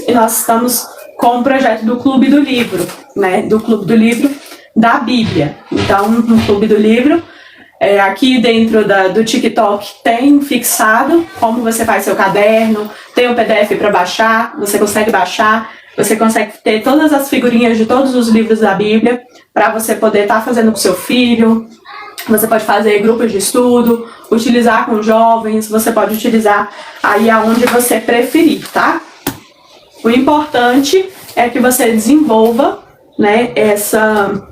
E nós estamos com o projeto do Clube do Livro, né? Do Clube do Livro da Bíblia. Então, no Clube do Livro, aqui dentro do TikTok tem fixado como você faz seu caderno, tem o PDF para baixar, você consegue baixar, você consegue ter todas as figurinhas de todos os livros da Bíblia para você poder estar fazendo com seu filho. Você pode fazer grupos de estudo, utilizar com jovens, você pode utilizar aí aonde você preferir, tá? O importante é que você desenvolva, né, essa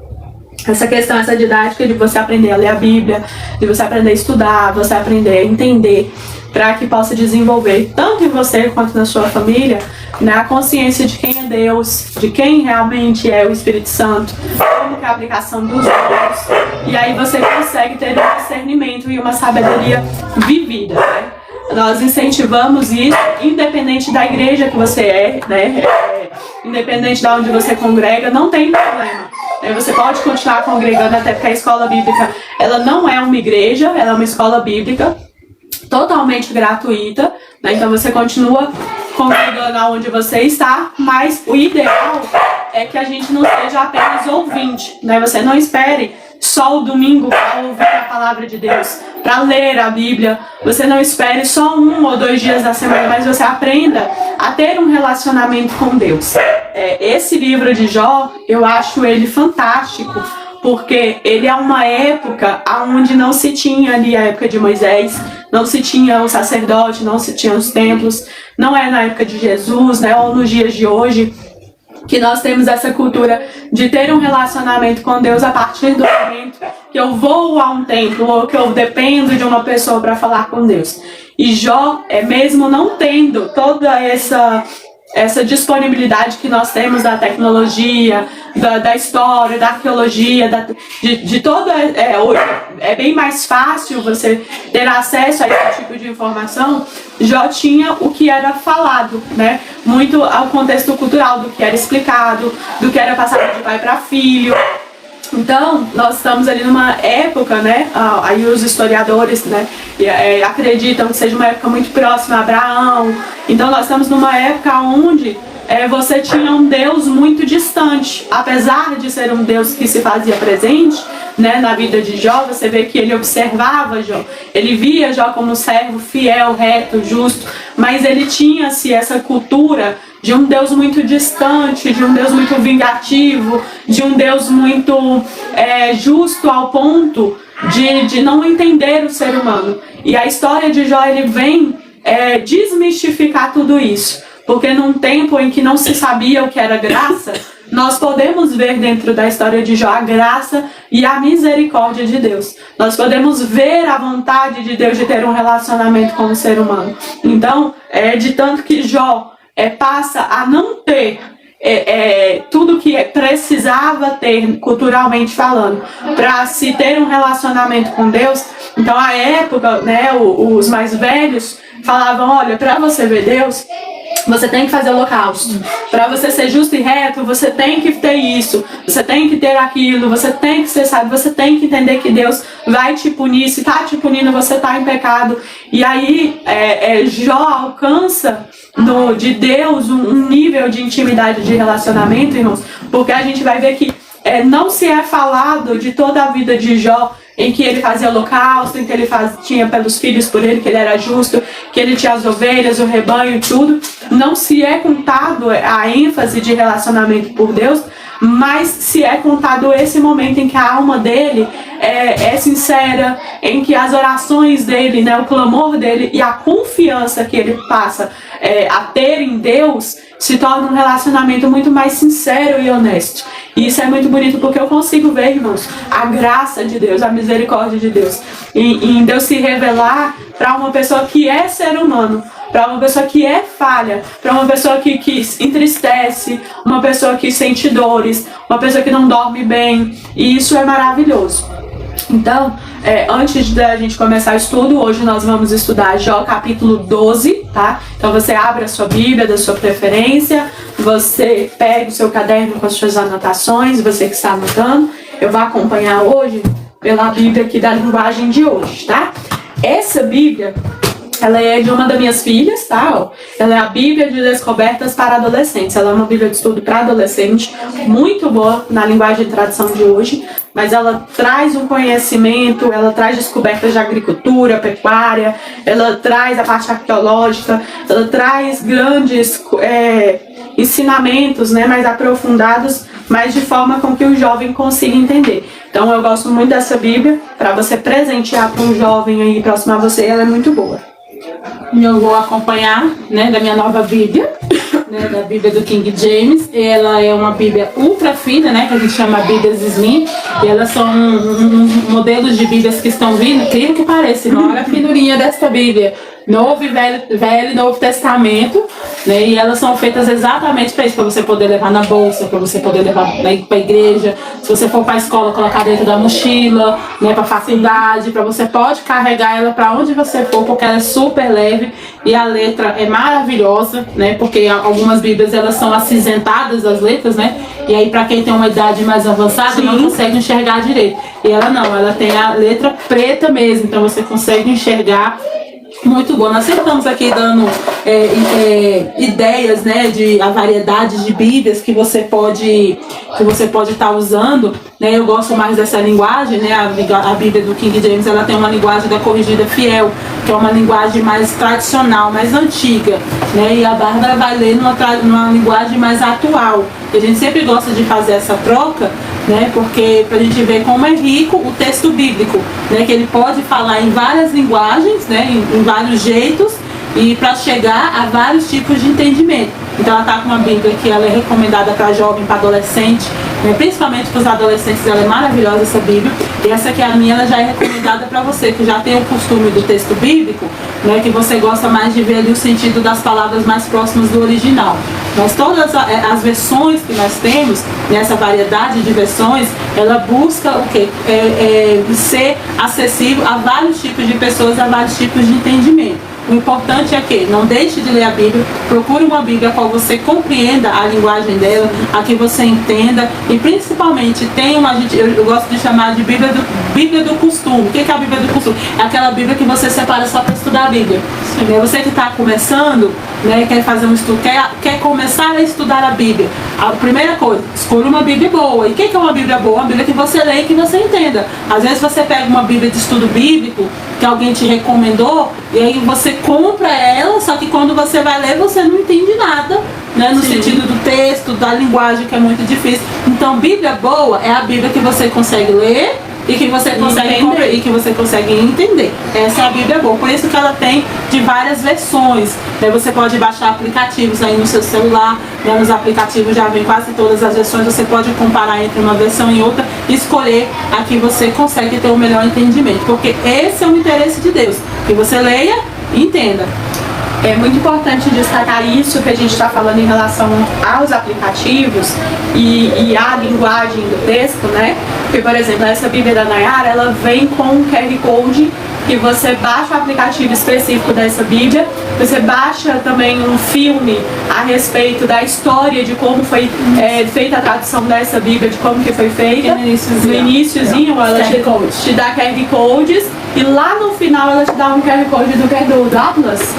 questão, essa didática de você aprender a ler a Bíblia, de você aprender a estudar, você aprender a entender, para que possa desenvolver, tanto em você quanto na sua família, né, a consciência de quem é Deus, de quem realmente é o Espírito Santo, como que é a aplicação dos dons, e aí você consegue ter um discernimento e uma sabedoria vivida, né? Nós incentivamos isso, independente da igreja que você é, né? Independente de onde você congrega, não tem problema. Você pode continuar congregando, até porque a escola bíblica, ela não é uma igreja, ela é uma escola bíblica totalmente gratuita, né? Então você continua congregando aonde você está, mas o ideal é que a gente não seja apenas ouvinte, né? Você não espere só o domingo para ouvir a palavra de Deus, para ler a Bíblia. Você não espere só 1 ou 2 dias da semana, mas você aprenda a ter um relacionamento com Deus. Esse livro de Jó, eu acho ele fantástico, porque ele é uma época onde não se tinha ali a época de Moisés, não se tinha o sacerdote, não se tinha os templos, não é na época de Jesus, né, ou nos dias de hoje, que nós temos essa cultura de ter um relacionamento com Deus a partir do momento que eu vou a um templo ou que eu dependo de uma pessoa para falar com Deus. E Jó, mesmo não tendo toda essa disponibilidade que nós temos da tecnologia, da história, da arqueologia, de toda... É bem mais fácil você ter acesso a esse tipo de informação. Jó tinha o que era falado, né? Muito ao contexto cultural, do que era explicado, do que era passado de pai para filho. Então, nós estamos ali numa época, né? Aí os historiadores, né, acreditam que seja uma época muito próxima a Abraão. Então, nós estamos numa época onde você tinha um Deus muito distante. Apesar de ser um Deus que se fazia presente, né, na vida de Jó, você vê que ele observava Jó. Ele via Jó como um servo fiel, reto, justo. Mas ele tinha-se essa cultura de um Deus muito distante, de um Deus muito vingativo, de um Deus muito justo ao ponto de não entender o ser humano. E a história de Jó, ele vem desmistificar tudo isso. Porque num tempo em que não se sabia o que era graça, nós podemos ver dentro da história de Jó a graça e a misericórdia de Deus. Nós podemos ver a vontade de Deus de ter um relacionamento com o ser humano. Então, de tanto que Jó passa a não ter tudo que precisava ter, culturalmente falando, para se ter um relacionamento com Deus. Então, à época, né, os mais velhos falavam, olha, para você ver Deus, você tem que fazer holocausto. Para você ser justo e reto, você tem que ter isso, você tem que ter aquilo, você tem que ser sábio, você tem que entender que Deus vai te punir. Se está te punindo, você está em pecado. E aí Jó alcança de Deus um nível de intimidade, de relacionamento, irmãos, porque a gente vai ver que não se é falado de toda a vida de Jó, em que ele fazia holocausto, em que ele tinha pelos filhos por ele, que ele era justo, que ele tinha as ovelhas, o rebanho, tudo. Não se é contado a ênfase de relacionamento por Deus, mas se é contado esse momento em que a alma dele é sincera, em que as orações dele, né, o clamor dele e a confiança que ele passa a ter em Deus se torna um relacionamento muito mais sincero e honesto. E isso é muito bonito porque eu consigo ver, irmãos, a graça de Deus, a misericórdia de Deus, em Deus se revelar para uma pessoa que é ser humano, para uma pessoa que é falha, para uma pessoa que entristece, uma pessoa que sente dores, uma pessoa que não dorme bem. E isso é maravilhoso. Então, antes da gente começar o estudo, hoje nós vamos estudar Jó capítulo 12, tá? Então você abre a sua Bíblia da sua preferência, você pega o seu caderno com as suas anotações, você que está anotando, eu vou acompanhar hoje pela Bíblia aqui da linguagem de hoje, tá? Essa Bíblia, Ela é de uma das minhas filhas, tá? Ó, ela é a Bíblia de Descobertas para Adolescentes. Ela é uma Bíblia de estudo para adolescente, muito boa na linguagem e tradição de hoje, mas ela traz um conhecimento, ela traz descobertas de agricultura, pecuária, ela traz a parte arqueológica, ela traz grandes ensinamentos, né, mais aprofundados, mas de forma com que o jovem consiga entender. Então eu gosto muito dessa Bíblia, para você presentear para um jovem aí próximo a você, ela é muito boa. Eu vou acompanhar, né, da minha nova Bíblia, né, da Bíblia do King James. Ela é uma Bíblia ultra fina, né, que a gente chama Bíblias Slim. E elas são modelos de Bíblias que estão vindo, incrível que pareça, olha a finurinha desta Bíblia. Novo e Velho e Novo Testamento, né? E elas são feitas exatamente para isso, para você poder levar na bolsa, para você poder levar para a igreja, se você for para a escola, colocar dentro da mochila, né? Para facilidade, para você pode carregar ela para onde você for, porque ela é super leve e a letra é maravilhosa, né? Porque algumas Bíblias elas são acinzentadas as letras, né? E aí para quem tem uma idade mais avançada não consegue enxergar direito. E ela não, ela tem a letra preta mesmo, então você consegue enxergar. Muito bom, nós sempre estamos aqui dando ideias, né, de a variedade de Bíblias que você pode estar usando, né? Eu gosto mais dessa linguagem, né? A Bíblia do King James, ela tem uma linguagem da Corrigida Fiel, que é uma linguagem mais tradicional, mais antiga, né? E a Bárbara vai ler numa linguagem mais atual. E a gente sempre gosta de fazer essa troca, né? Porque pra gente ver como é rico o texto bíblico, né? Que ele pode falar em várias linguagens, né? Em vários jeitos e para chegar a vários tipos de entendimento. Então ela está com uma Bíblia que ela é recomendada para jovem, para adolescente, né? Principalmente para os adolescentes, ela é maravilhosa essa Bíblia. E essa aqui, a minha, ela já é recomendada para você que já tem o costume do texto bíblico, né? Que você gosta mais de ver ali o sentido das palavras mais próximas do original. Mas todas as versões que nós temos, nessa variedade de versões, ela busca o quê? Ser acessível a vários tipos de pessoas, a vários tipos de entendimento. O importante é que não deixe de ler a Bíblia, procure uma Bíblia a qual você compreenda a linguagem dela, a que você entenda e principalmente tem eu gosto de chamar de Bíblia do costume. O que é a Bíblia do costume? É aquela Bíblia que você separa só para estudar a Bíblia. Você que está começando, né, quer fazer um estudo, quer começar a estudar a Bíblia. A primeira coisa, escolha uma Bíblia boa. E o que é uma Bíblia boa? Uma Bíblia que você lê e que você entenda. Às vezes você pega uma Bíblia de estudo bíblico que alguém te recomendou e aí você compra ela, só que quando você vai ler você não entende nada, né, no sentido do texto, da linguagem, que é muito difícil. Então Bíblia boa é a Bíblia que você consegue ler e que você consegue entender. Essa é a Bíblia boa. Por isso que ela tem de várias versões, né? Você pode baixar aplicativos aí no seu celular, né? Nos aplicativos já vem quase todas as versões. Você pode comparar entre uma versão e outra e escolher a que você consegue ter o melhor entendimento, porque esse é o interesse de Deus, que você leia e entenda. É muito importante destacar isso que a gente está falando em relação aos aplicativos e à linguagem do texto, né? Porque, por exemplo, essa Bíblia da Nayara, ela vem com um QR Code que você baixa o aplicativo específico dessa Bíblia, você baixa também um filme a respeito da história de como foi feita a tradução dessa Bíblia, de como que foi feita. No iniciozinho ela te dá QR Codes e lá no final ela te dá um QR Code do Atlas.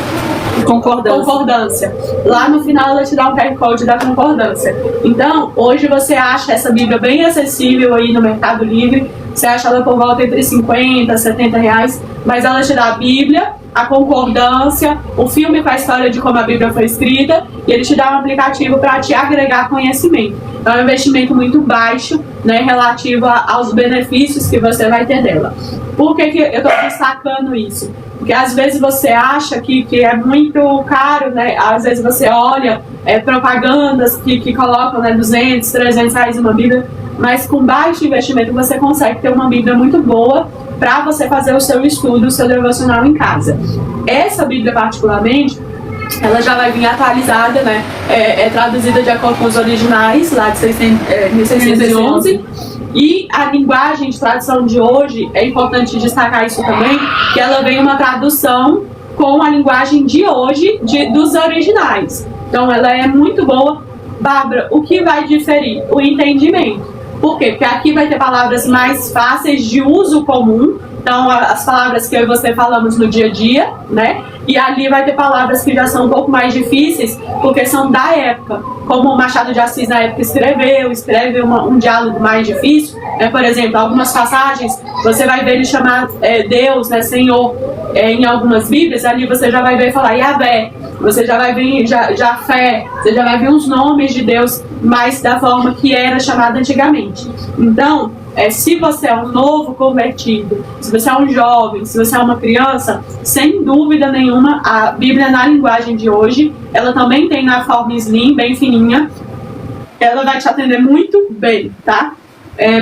Concordância. Lá no final ela te dá um QR Code da concordância. Então, hoje você acha essa Bíblia bem acessível aí no Mercado Livre. Você acha ela por volta entre 50 e 70 reais, mas ela te dá a Bíblia, a concordância, o filme com a história de como a Bíblia foi escrita e ele te dá um aplicativo para te agregar conhecimento. Então é um investimento muito baixo, né, relativo aos benefícios que você vai ter dela. Por que eu estou destacando isso? Porque às vezes você acha que é muito caro, né? Às vezes você olha propagandas que colocam, né, 200, 300 reais uma Bíblia, mas com baixo investimento você consegue ter uma Bíblia muito boa para você fazer o seu estudo, o seu devocional em casa. Essa Bíblia particularmente, ela já vai vir atualizada, né? Traduzida de acordo com os originais, lá de 1611. E a linguagem de tradução de hoje, é importante destacar isso também, que ela vem uma tradução com a linguagem de hoje dos originais. Então ela é muito boa. Bárbara, o que vai diferir? O entendimento. Por quê? Porque aqui vai ter palavras mais fáceis de uso comum, então as palavras que eu e você falamos no dia a dia, né? e ali vai ter palavras que já são um pouco mais difíceis, porque são da época, como o Machado de Assis na época escreve um diálogo mais difícil, né? Por exemplo, algumas passagens, você vai ver ele chamar Deus, né, Senhor, em algumas Bíblias, ali você já vai ver falar Yahvé, você já vai ver Jafé, você já vai ver os nomes de Deus mais da forma que era chamado antigamente. Então, se você é um novo convertido, se você é um jovem, se você é uma criança, sem dúvida nenhuma, a Bíblia na linguagem de hoje, ela também tem na forma slim, bem fininha, ela vai te atender muito bem, tá?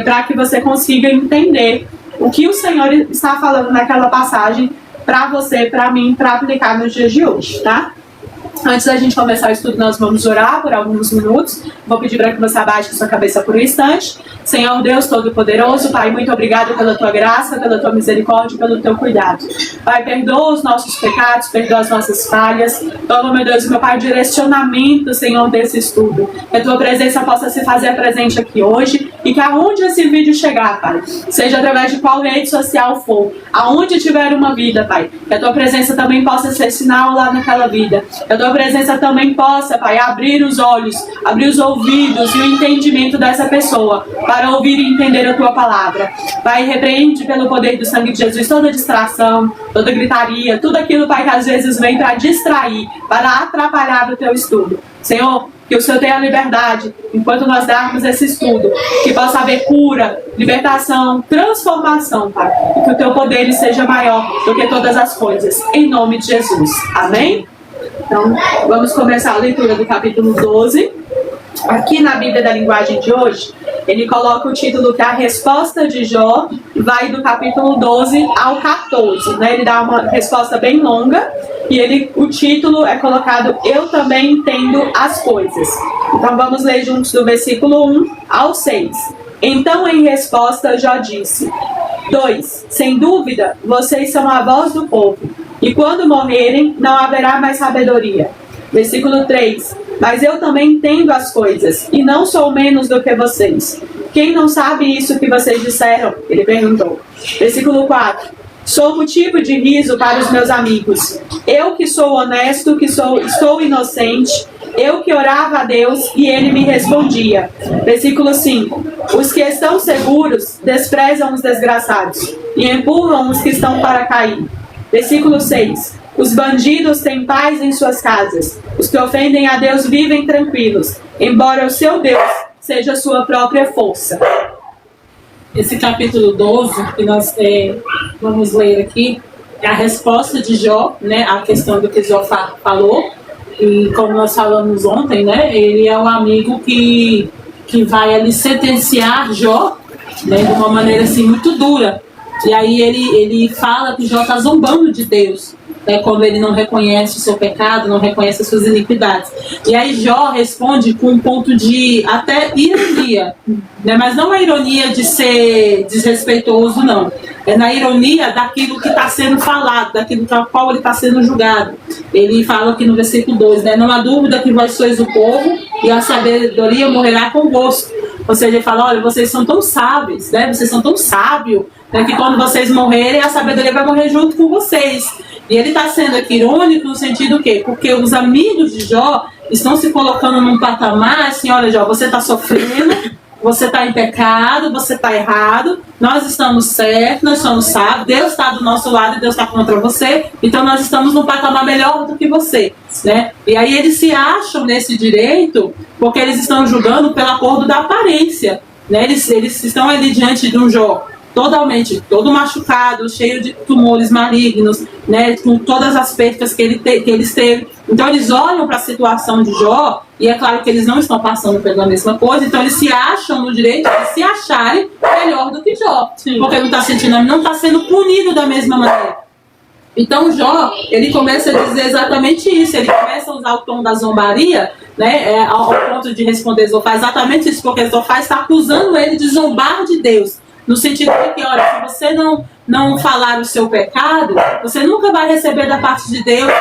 Para que você consiga entender o que o Senhor está falando naquela passagem para você, para mim, para aplicar nos dias de hoje, tá? Antes da gente começar o estudo, nós vamos orar por alguns minutos. Vou pedir para que você abaixe sua cabeça por um instante. Senhor Deus Todo-Poderoso, Pai, muito obrigado pela Tua graça, pela Tua misericórdia, pelo Teu cuidado. Pai, perdoa os nossos pecados, perdoa as nossas falhas. Toma, meu Deus, meu Pai, direcionamento, Senhor, desse estudo. Que a Tua presença possa se fazer presente aqui hoje e que aonde esse vídeo chegar, Pai, seja através de qual rede social for, aonde tiver uma vida, Pai, que a Tua presença também possa ser sinal lá naquela vida. Que a Tua presença também possa, Pai, abrir os olhos, abrir os ouvidos e o entendimento dessa pessoa para ouvir e entender a Tua palavra. Pai, repreende pelo poder do sangue de Jesus toda distração, toda gritaria, tudo aquilo, Pai, que às vezes vem para distrair, para atrapalhar o Teu estudo. Senhor, que o Senhor tenha a liberdade, enquanto nós darmos esse estudo, que possa haver cura, libertação, transformação, Pai, e que o Teu poder seja maior do que todas as coisas. Em nome de Jesus. Amém? Então, vamos começar a leitura do capítulo 12. Aqui na Bíblia da linguagem de hoje, ele coloca o título que a resposta de Jó vai do capítulo 12 ao 14. Né? Ele dá uma resposta bem longa e o título é colocado Eu Também Entendo as Coisas. Então vamos ler juntos do versículo 1 ao 6. Então, em resposta, Jó disse: 2. Sem dúvida, vocês são a voz do povo, e quando morrerem, não haverá mais sabedoria. Versículo 3. Mas eu também entendo as coisas, e não sou menos do que vocês. Quem não sabe isso que vocês disseram? Ele perguntou. Versículo 4. Sou motivo de riso para os meus amigos. Eu que sou honesto, estou inocente, eu que orava a Deus e ele me respondia. Versículo 5. Os que estão seguros desprezam os desgraçados e empurram os que estão para cair. Versículo 6. Os bandidos têm paz em suas casas. Os que ofendem a Deus vivem tranquilos, embora o seu Deus seja a sua própria força. Esse capítulo 12 que nós vamos ler aqui é a resposta de Jó, né, à questão do que Jó falou. E como nós falamos ontem, né, ele é um amigo que vai ali sentenciar Jó, né, de uma maneira assim muito dura. E aí ele fala que Jó está zombando de Deus, né, quando ele não reconhece o seu pecado, não reconhece as suas iniquidades. E aí Jó responde com um ponto de até ironia, né, mas não a ironia de ser desrespeitoso, não. É na ironia daquilo que está sendo falado, daquilo para qual ele está sendo julgado. Ele fala aqui no versículo 2, né, não há dúvida que vós sois o povo e a sabedoria morrerá convosco. Ou seja, ele fala, olha, vocês são tão sábios, né, vocês são tão sábios, né, que quando vocês morrerem, a sabedoria vai morrer junto com vocês. E ele está sendo aqui irônico no sentido quê? Porque os amigos de Jó estão se colocando num patamar assim, olha Jó, você está sofrendo, você está em pecado, você está errado, nós estamos certos, nós somos sábios, Deus está do nosso lado e Deus está contra você, então nós estamos num patamar melhor do que você, né? E aí eles se acham nesse direito porque eles estão julgando pelo acordo da aparência, né? Eles estão ali diante de um Jó todo machucado, cheio de tumores malignos, né, com todas as percas que eles teve. Então eles olham para a situação de Jó, e é claro que eles não estão passando pela mesma coisa, então eles se acham no direito de se acharem melhor do que Jó. Sim. Porque não está sendo punido da mesma maneira. Então Jó, ele começa a dizer exatamente isso, ele começa a usar o tom da zombaria, né, ao ponto de responder Zofar exatamente isso, porque Zofar está acusando ele de zombar de Deus. No sentido de que, olha, se você não falar o seu pecado, você nunca vai receber da parte de Deus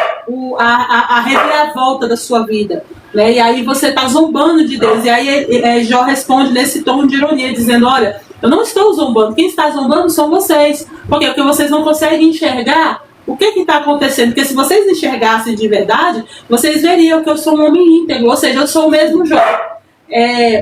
a reviravolta da sua vida. Né? E aí você está zombando de Deus. E aí Jó responde nesse tom de ironia, dizendo, olha, eu não estou zombando, quem está zombando são vocês. Porque vocês não conseguem enxergar o que está acontecendo? Porque se vocês enxergassem de verdade, vocês veriam que eu sou um homem íntegro, ou seja, eu sou o mesmo Jó.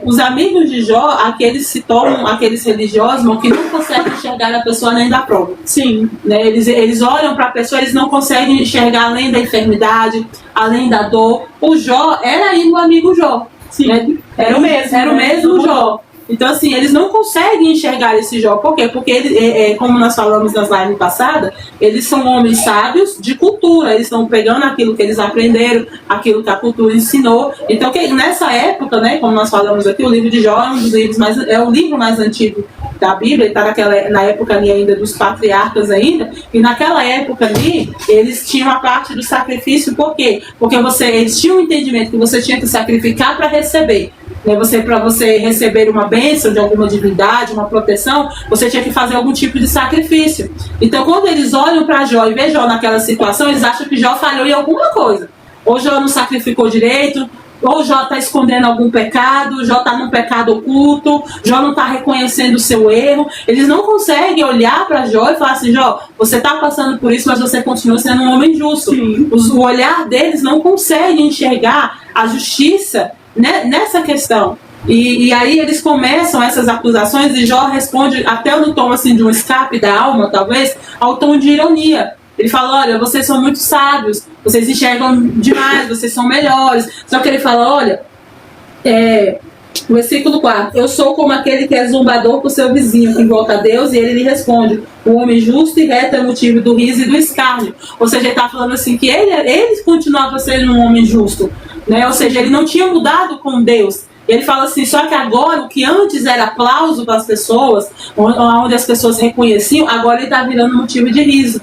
Os amigos de Jó, aqueles se tornam aqueles religiosos que não conseguem enxergar a pessoa além da prova. Sim. Né? Eles olham para a pessoa, eles não conseguem enxergar além da enfermidade, além da dor. O Jó era ainda o amigo Jó. Sim. Né? Era o mesmo Jó. Então, assim, eles não conseguem enxergar esse Jó. Por quê? Porque, como nós falamos nas lives passadas, eles são homens sábios de cultura. Eles estão pegando aquilo que eles aprenderam, aquilo que a cultura ensinou. Então, nessa época, né, como nós falamos aqui, o livro de Jó é o livro mais antigo da Bíblia. Está na época ali ainda dos patriarcas ainda. E naquela época ali, eles tinham a parte do sacrifício. Por quê? Porque eles tinham um entendimento que você tinha que sacrificar para receber. Para você receber uma bênção de alguma divindade, uma proteção, você tinha que fazer algum tipo de sacrifício. Então, quando eles olham para Jó e veem Jó naquela situação, eles acham que Jó falhou em alguma coisa. Ou Jó não sacrificou direito, ou Jó está escondendo algum pecado, Jó está num pecado oculto, Jó não está reconhecendo o seu erro. Eles não conseguem olhar para Jó e falar assim: Jó, você está passando por isso, mas você continua sendo um homem justo. O olhar deles não consegue enxergar a justiça, né, nessa questão. E aí eles começam essas acusações e Jó responde até no tom assim, de um escape da alma, talvez, ao tom de ironia. Ele fala: olha, vocês são muito sábios, vocês enxergam demais, vocês são melhores. Só que ele fala: olha, versículo 4, eu sou como aquele que é zombador com seu vizinho, que invoca a Deus, e ele lhe responde: o homem justo e reto é motivo do riso e do escárnio. Ou seja, ele está falando assim que ele continuava sendo um homem justo, né? Ou seja, ele não tinha mudado com Deus. Ele fala assim: só que agora o que antes era aplauso para as pessoas, onde as pessoas reconheciam, agora ele está virando motivo de riso,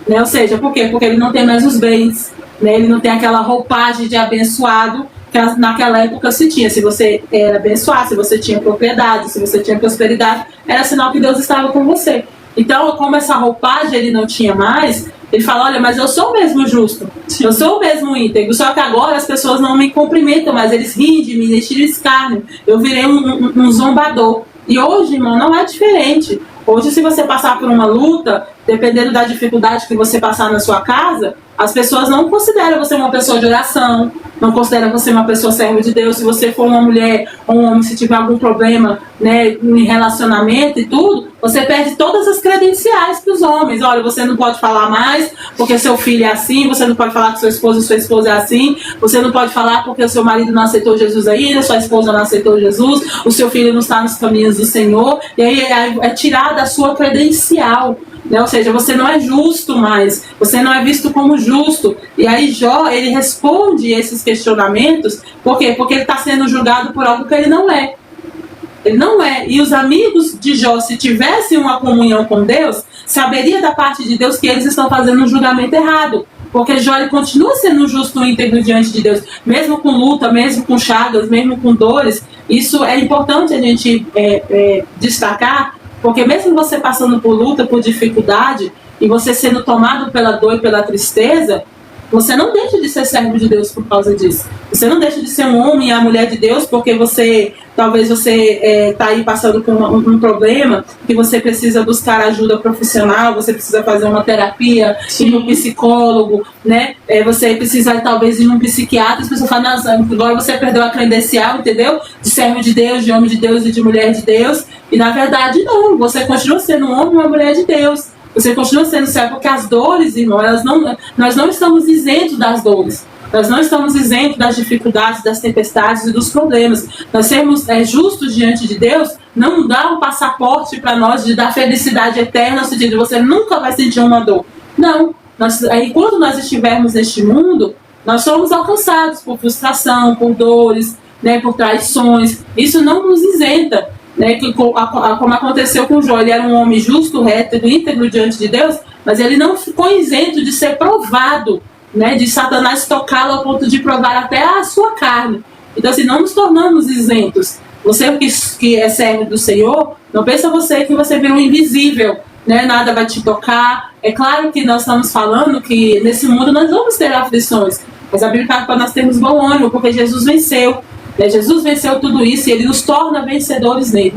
né? Ou seja, por quê? Porque ele não tem mais os bens, né? Ele não tem aquela roupagem de abençoado que naquela época se tinha. Se você era abençoado, se você tinha propriedade, se você tinha prosperidade, era sinal que Deus estava com você. Então, como essa roupagem ele não tinha mais, ele fala: olha, mas eu sou o mesmo justo, eu sou o mesmo íntegro, só que agora as pessoas não me cumprimentam, mas eles riem de mim, eles tiram escárnio, eu virei um zombador. E hoje, irmão, não é diferente. Hoje, se você passar por uma luta, dependendo da dificuldade que você passar na sua casa, as pessoas não consideram você uma pessoa de oração, não consideram você uma pessoa serva de Deus. Se você for uma mulher ou um homem, se tiver algum problema, né, em relacionamento e tudo, você perde todas as credenciais para os homens. Olha, você não pode falar mais porque seu filho é assim, você não pode falar com sua esposa é assim, você não pode falar porque o seu marido não aceitou Jesus ainda, sua esposa não aceitou Jesus, o seu filho não está nos caminhos do Senhor, e aí é tirada a sua credencial. Ou seja, você não é justo mais, você não é visto como justo. E aí Jó, ele responde esses questionamentos, por quê? Porque ele está sendo julgado por algo que ele não é. Ele não é. E os amigos de Jó, se tivessem uma comunhão com Deus, saberia da parte de Deus que eles estão fazendo um julgamento errado. Porque Jó, ele continua sendo justo e íntegro diante de Deus, mesmo com luta, mesmo com chagas, mesmo com dores. Isso é importante a gente destacar. Porque mesmo você passando por luta, por dificuldade, e você sendo tomado pela dor e pela tristeza, você não deixa de ser servo de Deus por causa disso. Você não deixa de ser um homem e a mulher de Deus porque talvez você está aí passando por um problema que você precisa buscar ajuda profissional, você precisa fazer uma terapia, ir no psicólogo, né? Você precisa talvez ir num psiquiatra, as pessoas falam: agora você perdeu a credencial, entendeu? De servo de Deus, de homem de Deus e de mulher de Deus. E na verdade não, você continua sendo um homem e uma mulher de Deus. Você continua sendo servo, porque as dores, irmão, nós não estamos isentos das dores. Nós não estamos isentos das dificuldades, das tempestades e dos problemas. Nós sermos justos diante de Deus não dá um passaporte para nós de dar felicidade eterna, no sentido de você nunca vai sentir uma dor. Não. Enquanto nós estivermos neste mundo, nós somos alcançados por frustração, por dores, né, por traições. Isso não nos isenta. Né, como aconteceu com Jó, ele era um homem justo, reto e íntegro diante de Deus, mas ele não ficou isento de ser provado, né, de Satanás tocá-lo ao ponto de provar até a sua carne. Então, assim, não nos tornamos isentos. Você que é servo do Senhor, não pensa você que você vira um invisível, né, nada vai te tocar. É claro que nós estamos falando que nesse mundo nós vamos ter aflições, mas a Bíblia fala para nós termos bom ânimo, porque Jesus venceu. Jesus venceu tudo isso e ele nos torna vencedores nele.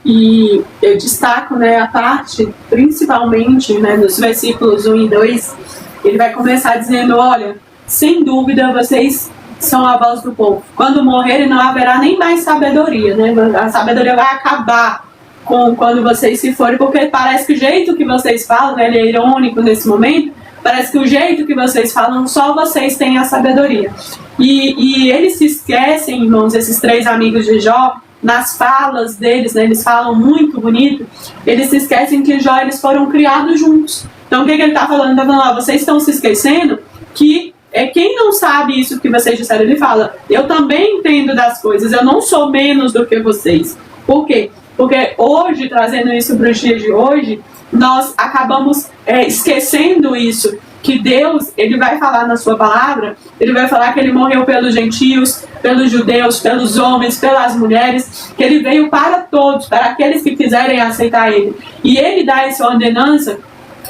E eu destaco, né, a parte, principalmente, né, nos versículos 1 e 2, ele vai começar dizendo, olha, sem dúvida vocês são a voz do povo. Quando morrerem não haverá nem mais sabedoria, né? A sabedoria vai acabar quando vocês se forem, porque parece que o jeito que vocês falam, né, ele é irônico nesse momento, parece que o jeito que vocês falam, só vocês têm a sabedoria. E eles se esquecem, irmãos, esses 3 amigos de Jó, nas falas deles, né, eles falam muito bonito, eles se esquecem que Jó, eles foram criados juntos. Então o que ele está falando? Ele está falando, vocês estão se esquecendo que quem não sabe isso que vocês disseram, ele fala, eu também entendo das coisas, eu não sou menos do que vocês. Por quê? Porque hoje, trazendo isso para os dias de hoje, nós acabamos esquecendo isso, que Deus, ele vai falar na sua palavra, ele vai falar que ele morreu pelos gentios, pelos judeus, pelos homens, pelas mulheres, que ele veio para todos, para aqueles que quiserem aceitar ele. E ele dá essa ordenança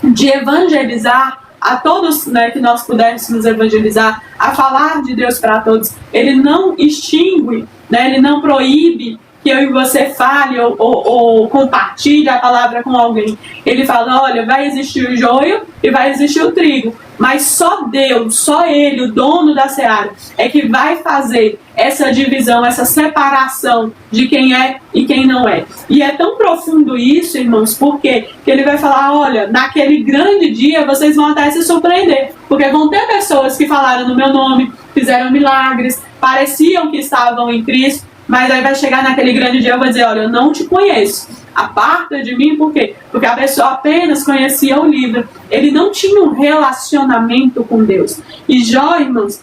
de evangelizar a todos, né, que nós pudéssemos evangelizar, a falar de Deus para todos. Ele não extingue, né, ele não proíbe que eu e você fale ou compartilhe a palavra com alguém. Ele fala, olha, vai existir o joio e vai existir o trigo, mas só Deus, só Ele, o dono da seara, é que vai fazer essa divisão, essa separação de quem é e quem não é. E é tão profundo isso, irmãos, porque que ele vai falar, olha, naquele grande dia vocês vão até se surpreender, porque vão ter pessoas que falaram no meu nome, fizeram milagres, pareciam que estavam em Cristo, mas aí vai chegar naquele grande dia e vai dizer, olha, eu não te conheço. Aparta de mim, por quê? Porque a pessoa apenas conhecia o livro. Ele não tinha um relacionamento com Deus. E Jó, irmãos,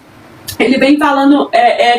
ele vem falando,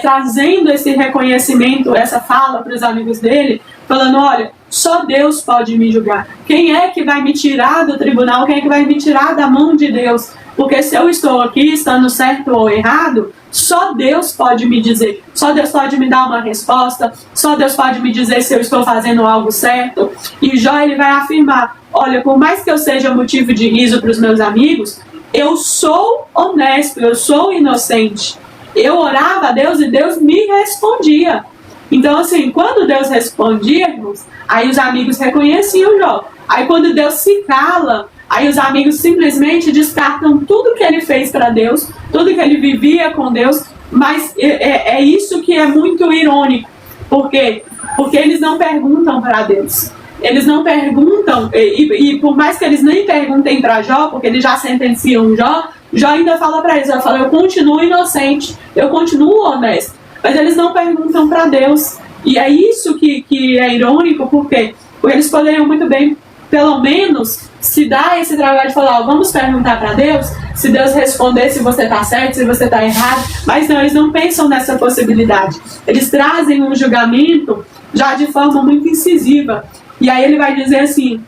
trazendo esse reconhecimento, essa fala para os amigos dele, falando, olha, só Deus pode me julgar. Quem é que vai me tirar do tribunal? Quem é que vai me tirar da mão de Deus? Porque se eu estou aqui, estando certo ou errado, só Deus pode me dizer, só Deus pode me dar uma resposta, só Deus pode me dizer se eu estou fazendo algo certo. E Jó, ele vai afirmar, olha, por mais que eu seja motivo de riso para os meus amigos, eu sou honesto, eu sou inocente. Eu orava a Deus e Deus me respondia. Então, assim, quando Deus respondia, irmãos, aí os amigos reconheciam Jó. Aí quando Deus se cala, aí os amigos simplesmente descartam tudo que ele fez para Deus, tudo que ele vivia com Deus, mas é isso que é muito irônico. Por quê? Porque eles não perguntam para Deus. Eles não perguntam, e por mais que eles nem perguntem para Jó, porque eles já sentenciam Jó, Jó ainda fala para eles, ela fala, eu continuo inocente, eu continuo honesto. Mas eles não perguntam para Deus. E é isso que é irônico, por quê? Porque eles poderiam muito bem, pelo menos, se dar esse trabalho de falar, vamos perguntar para Deus, se Deus responder se você está certo, se você está errado. Mas não, eles não pensam nessa possibilidade. Eles trazem um julgamento já de forma muito incisiva. E aí ele vai dizer assim,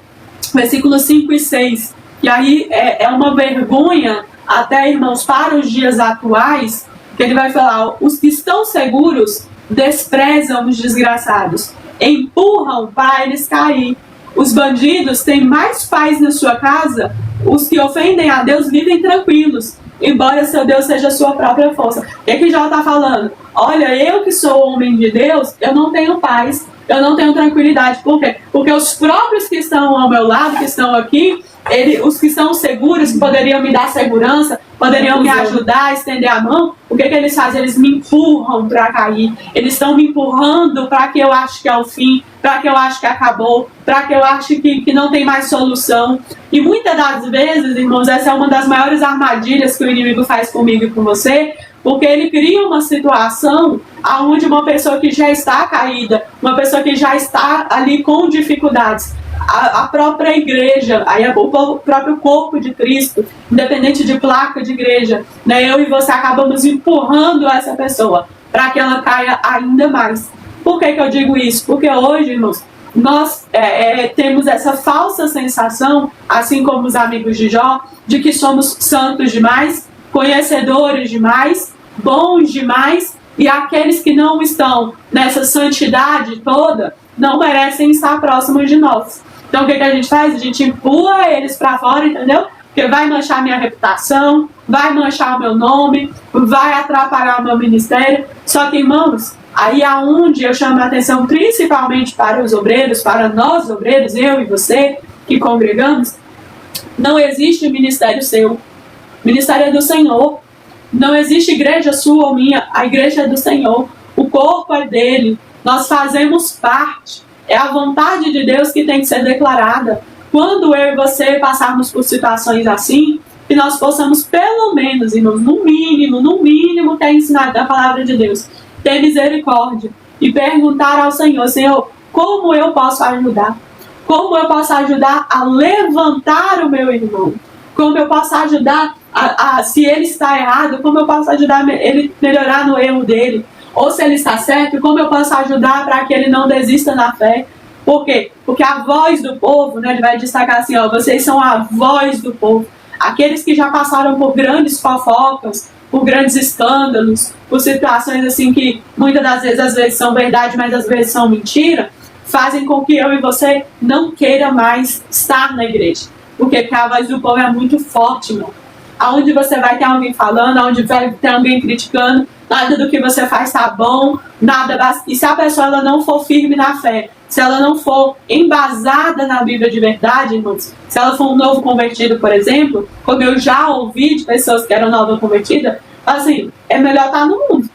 versículos 5 e 6, e aí é uma vergonha, até, irmãos, para os dias atuais, que ele vai falar, os que estão seguros desprezam os desgraçados, empurram para eles cair. Os bandidos têm mais paz na sua casa, os que ofendem a Deus vivem tranquilos, embora seu Deus seja a sua própria força. O que Jó está falando? Olha, eu que sou homem de Deus, eu não tenho paz, eu não tenho tranquilidade. Por quê? Porque os próprios que estão ao meu lado, que estão aqui, os que são seguros, que poderiam me dar segurança, poderiam me ajudar a estender a mão, o que eles fazem? Eles me empurram para cair. Eles estão me empurrando para que eu ache que é o fim, para que eu ache que acabou, para que eu ache que não tem mais solução. E muitas das vezes, irmãos, essa é uma das maiores armadilhas que o inimigo faz comigo e com você, porque ele cria uma situação onde uma pessoa que já está caída, uma pessoa que já está ali com dificuldades, a própria igreja, aí o próprio corpo de Cristo, independente de placa de igreja, né, eu e você acabamos empurrando essa pessoa para que ela caia ainda mais. Por que eu digo isso? Porque hoje, irmãos, nós temos essa falsa sensação, assim como os amigos de Jó, de que somos santos demais, conhecedores demais, bons demais, e aqueles que não estão nessa santidade toda não merecem estar próximos de nós. Então o que a gente faz? A gente empurra eles para fora, entendeu? porque vai manchar minha reputação, vai manchar o meu nome, vai atrapalhar o meu ministério. Só que, irmãos, aí aonde eu chamo a atenção principalmente para os obreiros, para nós obreiros, eu e você que congregamos, não existe ministério seu. O ministério é do Senhor. Não existe igreja sua ou minha, a igreja é do Senhor. O corpo é dele. Nós fazemos parte. É a vontade de Deus que tem que ser declarada. Quando eu e você passarmos por situações assim, que nós possamos pelo menos, irmãos, no mínimo, ter ensinado a palavra de Deus, ter misericórdia e perguntar ao Senhor, Senhor, como eu posso ajudar? Como eu posso ajudar a levantar o meu irmão? Como eu posso ajudar se ele está errado, como eu posso ajudar ele a melhorar no erro dele? Ou se ele está certo, como eu posso ajudar para que ele não desista na fé? Por quê? Porque a voz do povo, né, ele vai destacar assim, ó, vocês são a voz do povo. Aqueles que já passaram por grandes fofocas, por grandes escândalos, por situações assim que muitas das vezes, às vezes são verdade, mas às vezes são mentira, fazem com que eu e você não queira mais estar na igreja. Porque a voz do povo é muito forte, irmão. Aonde você vai ter alguém falando, aonde vai ter alguém criticando, nada do que você faz está bom, nada basta. E se a pessoa ela não for firme na fé, se ela não for embasada na Bíblia de verdade, irmãos, se ela for um novo convertido, por exemplo, como eu já ouvi de pessoas que eram nova convertida, assim, é melhor estar no mundo.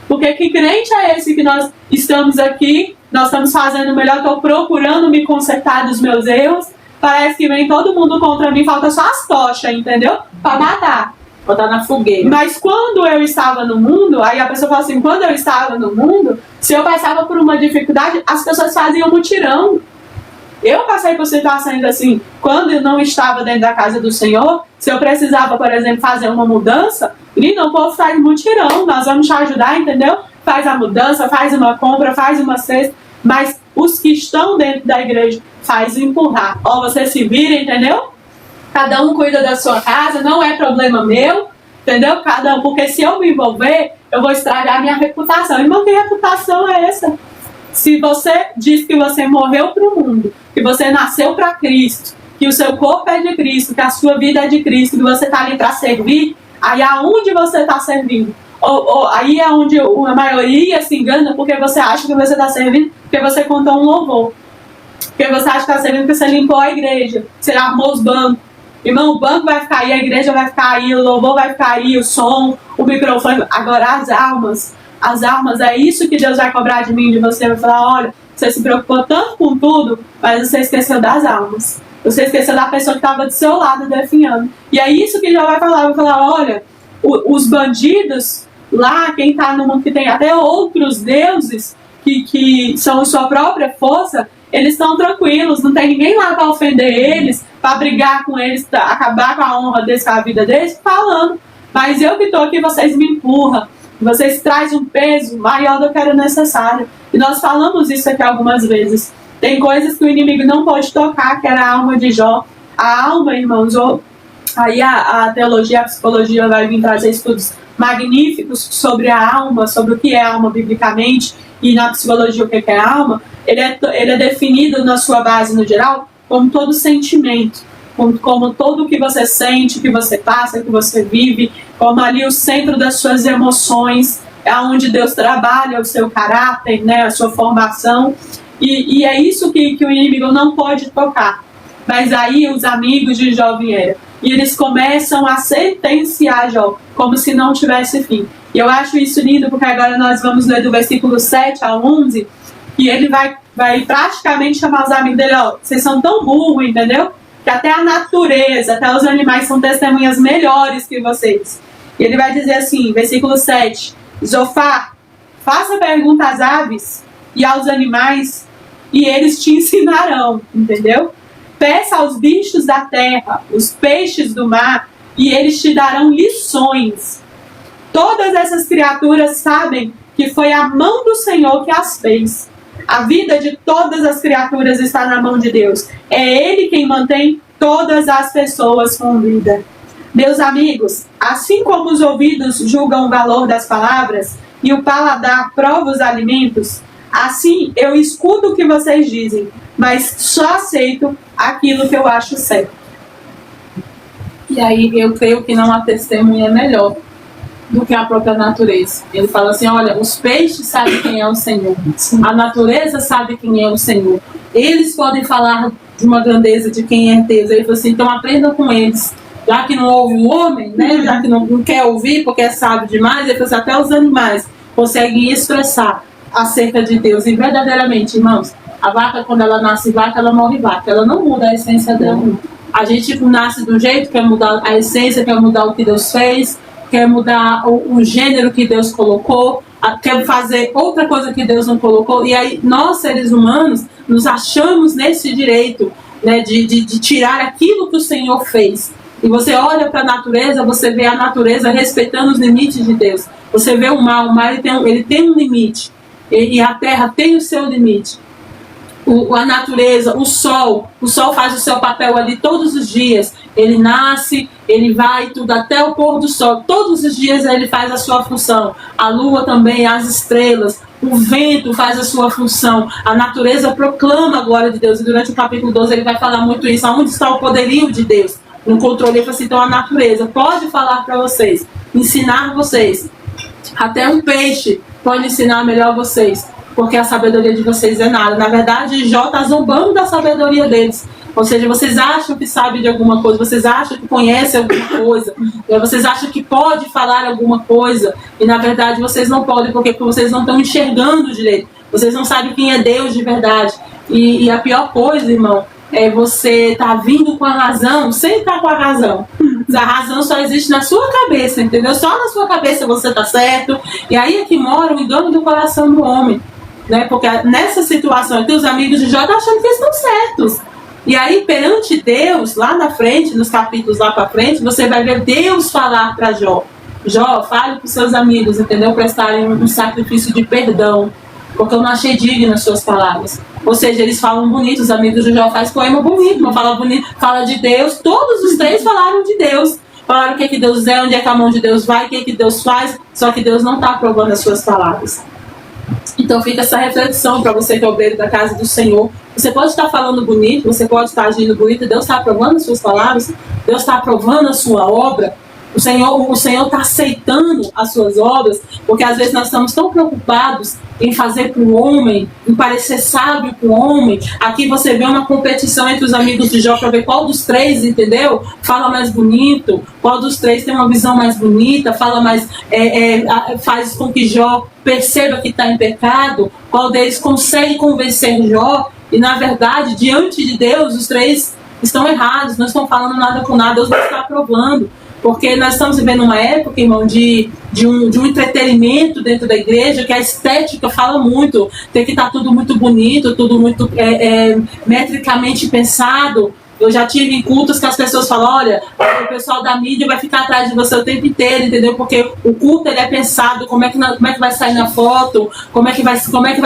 Porque que crente é esse que nós estamos aqui, nós estamos fazendo o melhor, estou procurando me consertar dos meus erros, parece que vem todo mundo contra mim, falta só as tochas, entendeu? Para matar. Botar na fogueira. Mas quando eu estava no mundo, aí a pessoa fala assim, quando eu estava no mundo, se eu passava por uma dificuldade, as pessoas faziam mutirão. Eu passei por situações assim, quando eu não estava dentro da casa do Senhor, se eu precisava, por exemplo, fazer uma mudança, o povo faz mutirão, nós vamos te ajudar, entendeu? Faz a mudança, faz uma compra, faz uma cesta, mas os que estão dentro da igreja faz empurrar. Ó, você se vira, entendeu? Cada um cuida da sua casa, não é problema meu, entendeu? Cada um, porque se eu me envolver, eu vou estragar a minha reputação. Irmão, que reputação é essa? Se você diz que você morreu para o mundo, que você nasceu para Cristo, que o seu corpo é de Cristo, que a sua vida é de Cristo, que você está ali para servir, aí aonde você está servindo? Aí é onde a maioria se engana, porque você acha que você está servindo, porque você contou um louvor. Porque você acha que está servindo porque você limpou a igreja, você arrumou os bancos. Irmão, o banco vai ficar aí, a igreja vai ficar aí, o louvor vai ficar aí, o som, o microfone. Agora as almas, é isso que Deus vai cobrar de mim, de você. Vai falar, olha, você se preocupou tanto com tudo, mas você esqueceu das almas. Você esqueceu da pessoa que estava do seu lado definhando. E é isso que Deus vai falar, olha, os bandidos lá, quem está no mundo que tem até outros deuses, que são sua própria força, eles estão tranquilos, não tem ninguém lá para ofender eles, para brigar com eles, pra acabar com a honra deles, com a vida deles, falando. Mas eu que estou aqui, vocês me empurram, vocês trazem um peso maior do que era necessário. E nós falamos isso aqui algumas vezes. Tem coisas que o inimigo não pode tocar, que era a alma de Jó. A alma, irmãos, aí a teologia, a psicologia vai vir trazer estudos magníficos sobre a alma, sobre o que é a alma biblicamente, e na psicologia o que é a alma. Ele é definido na sua base no geral como todo sentimento, como todo o que você sente, que você passa, que você vive, como ali o centro das suas emoções, é onde Deus trabalha o seu caráter, né, a sua formação, e é isso que o inimigo não pode tocar. Mas aí os amigos de Jó vieram, e eles começam a sentenciar Jó, como se não tivesse fim. E eu acho isso lindo, porque agora nós vamos ler do versículo 7 ao 11, e ele vai praticamente chamar os amigos dele, ó, vocês são tão burros, entendeu? Que até a natureza, até os animais são testemunhas melhores que vocês. E ele vai dizer assim, versículo 7, Zofar, faça pergunta às aves e aos animais, e eles te ensinarão, entendeu? Peça aos bichos da terra, os peixes do mar, e eles te darão lições. Todas essas criaturas sabem que foi a mão do Senhor que as fez. A vida de todas as criaturas está na mão de Deus. É Ele quem mantém todas as pessoas com vida. Meus amigos, assim como os ouvidos julgam o valor das palavras e o paladar prova os alimentos, assim eu escuto o que vocês dizem, mas só aceito aquilo que eu acho certo. E aí eu creio que não há testemunha melhor do que a própria natureza. Ele fala assim, olha, os peixes sabem quem é o Senhor. A natureza sabe quem é o Senhor. Eles podem falar de uma grandeza de quem é Deus. Ele falou assim, então aprendam com eles. Já que não ouve o homem, né? Já que não quer ouvir porque é sábio demais, ele falou assim, até os animais conseguem expressar acerca de Deus. E verdadeiramente, irmãos, a vaca, quando ela nasce vaca, ela morre vaca. Ela não muda a essência dela. A gente nasce do jeito, quer mudar a essência, quer mudar o que Deus fez, quer mudar o gênero que Deus colocou, quer fazer outra coisa que Deus não colocou. E aí nós, seres humanos, nos achamos nesse direito, né, de tirar aquilo que o Senhor fez. E você olha para a natureza, você vê a natureza respeitando os limites de Deus. Você vê o mar ele tem um limite. E a terra tem o seu limite. A natureza, o sol faz o seu papel ali todos os dias. Ele nasce, ele vai tudo até o pôr do sol. Todos os dias ele faz a sua função. A lua também, as estrelas, o vento faz a sua função. A natureza proclama a glória de Deus. E durante o capítulo 12 ele vai falar muito isso. Aonde está o poderio de Deus? No controle. Ele fala assim, então a natureza pode falar para vocês, ensinar vocês. Até um peixe pode ensinar melhor vocês. Porque a sabedoria de vocês é nada. Na verdade, Jó está zombando da sabedoria deles. Ou seja, vocês acham que sabem de alguma coisa, vocês acham que conhecem alguma coisa, vocês acham que pode falar alguma coisa, e na verdade vocês não podem, porque vocês não estão enxergando direito. Vocês não sabem quem é Deus de verdade. E a pior coisa, irmão, é você estar vindo com a razão sem estar com a razão. A razão só existe na sua cabeça, entendeu? Só na sua cabeça você está certo. E aí é que mora o engano do coração do homem. Né? Porque nessa situação aqui, os amigos de Jó estão achando que eles estão certos. E aí, perante Deus, lá na frente, nos capítulos lá para frente, você vai ver Deus falar para Jó. Jó, fale para os seus amigos, entendeu? Prestarem um sacrifício de perdão, porque eu não achei digno as suas palavras. Ou seja, eles falam bonito, os amigos de Jó fazem poema bonito, não fala bonito, fala de Deus. Todos os três falaram de Deus. Falaram o que Deus é, onde é que a mão de Deus vai, o que Deus faz, só que Deus não está aprovando as suas palavras. Então fica essa reflexão para você que é obreiro da casa do Senhor. Você pode estar falando bonito, você pode estar agindo bonito, Deus está aprovando as suas palavras, Deus está aprovando a sua obra. O Senhor está aceitando as suas obras, porque às vezes nós estamos tão preocupados em fazer para o homem, em parecer sábio para o homem. Aqui você vê uma competição entre os amigos de Jó para ver qual dos três, entendeu? Fala mais bonito, qual dos três tem uma visão mais bonita, fala mais, faz com que Jó perceba que está em pecado, qual deles consegue convencer Jó. E na verdade, diante de Deus, os três estão errados, não estão falando nada com nada, Deus não está aprovando. Porque nós estamos vivendo uma época, irmão, de um entretenimento dentro da igreja, que a estética fala muito. Tem que estar tudo muito bonito, tudo muito metricamente pensado. Eu já tive em cultos que as pessoas falam, olha, o pessoal da mídia vai ficar atrás de você o tempo inteiro, entendeu? Porque o culto ele é pensado, como é que vai sair na foto, como é que vai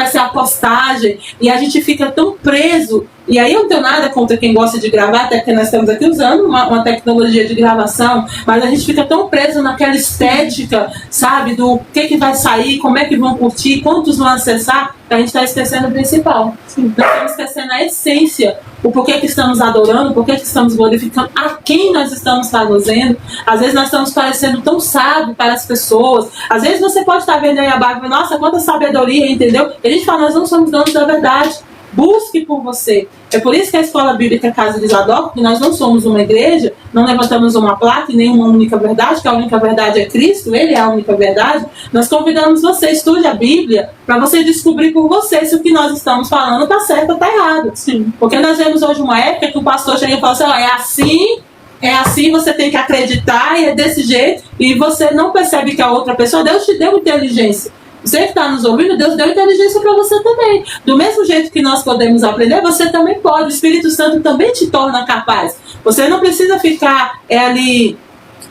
ser a postagem, e a gente fica tão preso. E aí eu não tenho nada contra quem gosta de gravar, até porque nós estamos aqui usando uma tecnologia de gravação, mas a gente fica tão preso naquela estética, sabe, do que vai sair, como é que vão curtir, quantos vão acessar, que a gente está esquecendo o principal. Sim. Nós estamos esquecendo a essência, o porquê que estamos adorando, o porquê que estamos glorificando, a quem nós estamos traduzendo. Às vezes nós estamos parecendo tão sábios para as pessoas. Às vezes você pode estar vendo aí a Bíblia, nossa, quanta sabedoria, entendeu? E a gente fala, nós não somos donos da verdade. Busque por você. É por isso que a Escola Bíblica Casa de Isadora, porque nós não somos uma igreja, não levantamos uma placa e nenhuma única verdade, que a única verdade é Cristo, Ele é a única verdade. Nós convidamos você, estude a Bíblia, para você descobrir por você se o que nós estamos falando está certo ou está errado. Sim. Porque nós vemos hoje uma época que o pastor chega e fala assim, é assim, você tem que acreditar, e é desse jeito, e você não percebe que a outra pessoa, Deus te deu inteligência. Você que está nos ouvindo, Deus deu inteligência para você também. Do mesmo jeito que nós podemos aprender, você também pode. O Espírito Santo também te torna capaz. Você não precisa ficar ali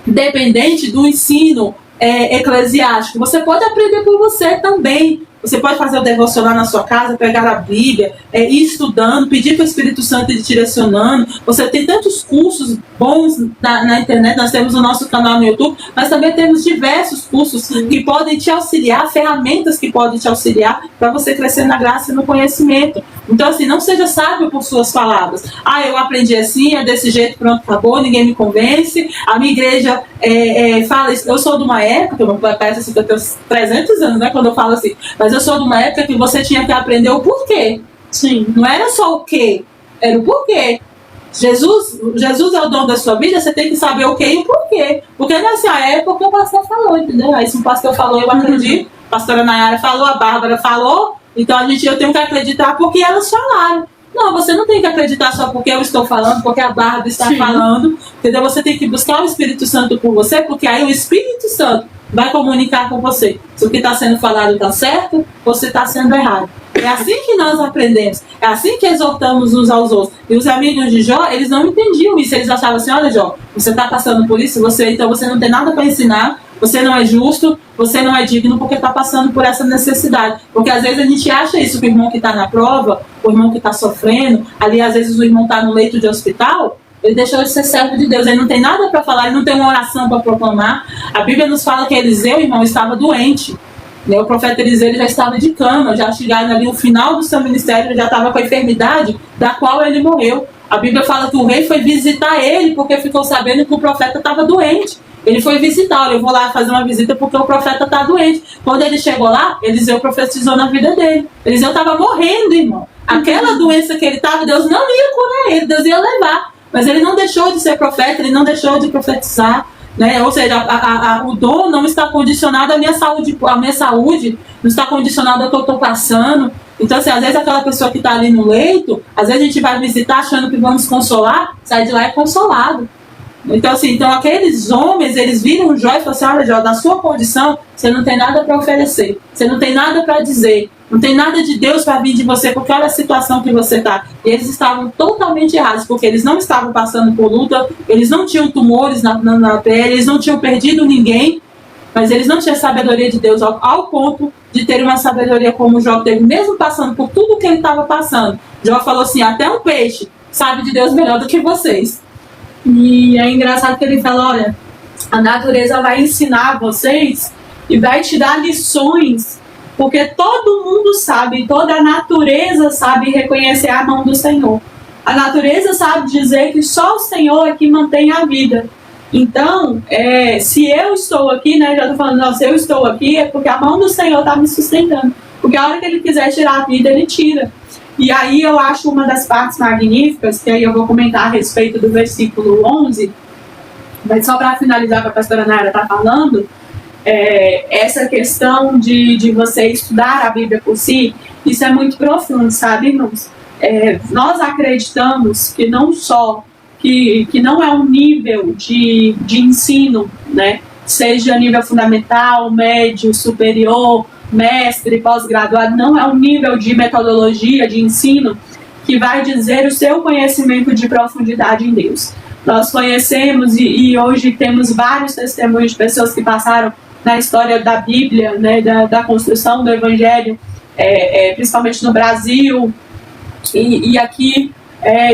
dependente do ensino eclesiástico. Você pode aprender por você também. Você pode fazer o devocional na sua casa, pegar a Bíblia, ir estudando, pedir para o Espírito Santo ir direcionando. Você tem tantos cursos bons na internet, nós temos o nosso canal no YouTube, mas também temos diversos cursos que podem te auxiliar, ferramentas que podem te auxiliar para você crescer na graça e no conhecimento. Então, assim, não seja sábio por suas palavras. Eu aprendi assim, é desse jeito, pronto, acabou, ninguém me convence. A minha igreja fala isso. Eu sou de uma época, parece assim que eu tenho 300 anos, né, quando eu falo assim, mas eu sou de uma época que você tinha que aprender o porquê. Sim. Não era só o quê, era o porquê. Jesus é o dono da sua vida, você tem que saber o que e o porquê. Porque nessa época o pastor falou, entendeu? Aí se o pastor falou, eu acredito. A pastora Nayara falou, a Bárbara falou, então eu tenho que acreditar porque elas falaram. Não, você não tem que acreditar só porque eu estou falando, porque a Bárbara está falando, entendeu? Você tem que buscar o Espírito Santo por você, porque aí o Espírito Santo vai comunicar com você se o que está sendo falado está certo ou se está sendo errado. É assim que nós aprendemos, é assim que exortamos uns aos outros. E os amigos de Jó, eles não entendiam isso, eles achavam assim, olha Jó, você está passando por isso, então você não tem nada para ensinar, você não é justo, você não é digno porque está passando por essa necessidade. Porque às vezes a gente acha isso, que o irmão que está na prova, o irmão que está sofrendo, ali às vezes o irmão está no leito de hospital, ele deixou de ser servo de Deus, ele não tem nada para falar, ele não tem uma oração para proclamar. A Bíblia nos fala que Eliseu, irmão, estava doente. O profeta Eliseu já estava de cama, já chegava ali no final do seu ministério, ele já estava com a enfermidade da qual ele morreu. A Bíblia fala que o rei foi visitar ele porque ficou sabendo que o profeta estava doente. Ele foi visitar, eu vou lá fazer uma visita porque o profeta está doente. Quando ele chegou lá, Eliseu profetizou na vida dele. Eliseu estava morrendo, irmão. Aquela doença que ele estava, Deus não ia curar ele, Deus ia levar. Mas ele não deixou de ser profeta, ele não deixou de profetizar. Né? Ou seja, o dom não está condicionado à minha saúde não está condicionado ao que eu estou passando. Então, assim, às vezes aquela pessoa que está ali no leito, às vezes a gente vai visitar achando que vamos consolar, sai de lá é consolado. Então, assim, aqueles homens, eles viram Jó e falaram assim, olha Jó, na sua condição, você não tem nada para oferecer, você não tem nada para dizer, não tem nada de Deus para vir de você, porque olha a situação que você está. E eles estavam totalmente errados, porque eles não estavam passando por luta, eles não tinham tumores na pele, eles não tinham perdido ninguém, mas eles não tinham sabedoria de Deus ao ponto de ter uma sabedoria como Jó teve, mesmo passando por tudo que ele estava passando. Jó falou assim, até um peixe sabe de Deus melhor do que vocês. E é engraçado que ele fala, olha, a natureza vai ensinar vocês e vai te dar lições, porque todo mundo sabe, toda a natureza sabe reconhecer a mão do Senhor. A natureza sabe dizer que só o Senhor é que mantém a vida. Então, se eu estou aqui, né, já estou falando, não, se eu estou aqui é porque a mão do Senhor está me sustentando. Porque a hora que Ele quiser tirar a vida, Ele tira. E aí eu acho uma das partes magníficas, que aí eu vou comentar a respeito do versículo 11, mas só para finalizar o que a pastora Nayara está falando, essa questão de você estudar a Bíblia por si, isso é muito profundo, sabe, irmãos? Nós acreditamos que não só que não é um nível de ensino, né, seja nível fundamental, médio, superior, mestre, pós-graduado, não é um nível de metodologia, de ensino, que vai dizer o seu conhecimento de profundidade em Deus. Nós conhecemos e hoje temos vários testemunhos de pessoas que passaram na história da Bíblia, né, da construção do Evangelho, principalmente no Brasil e aqui,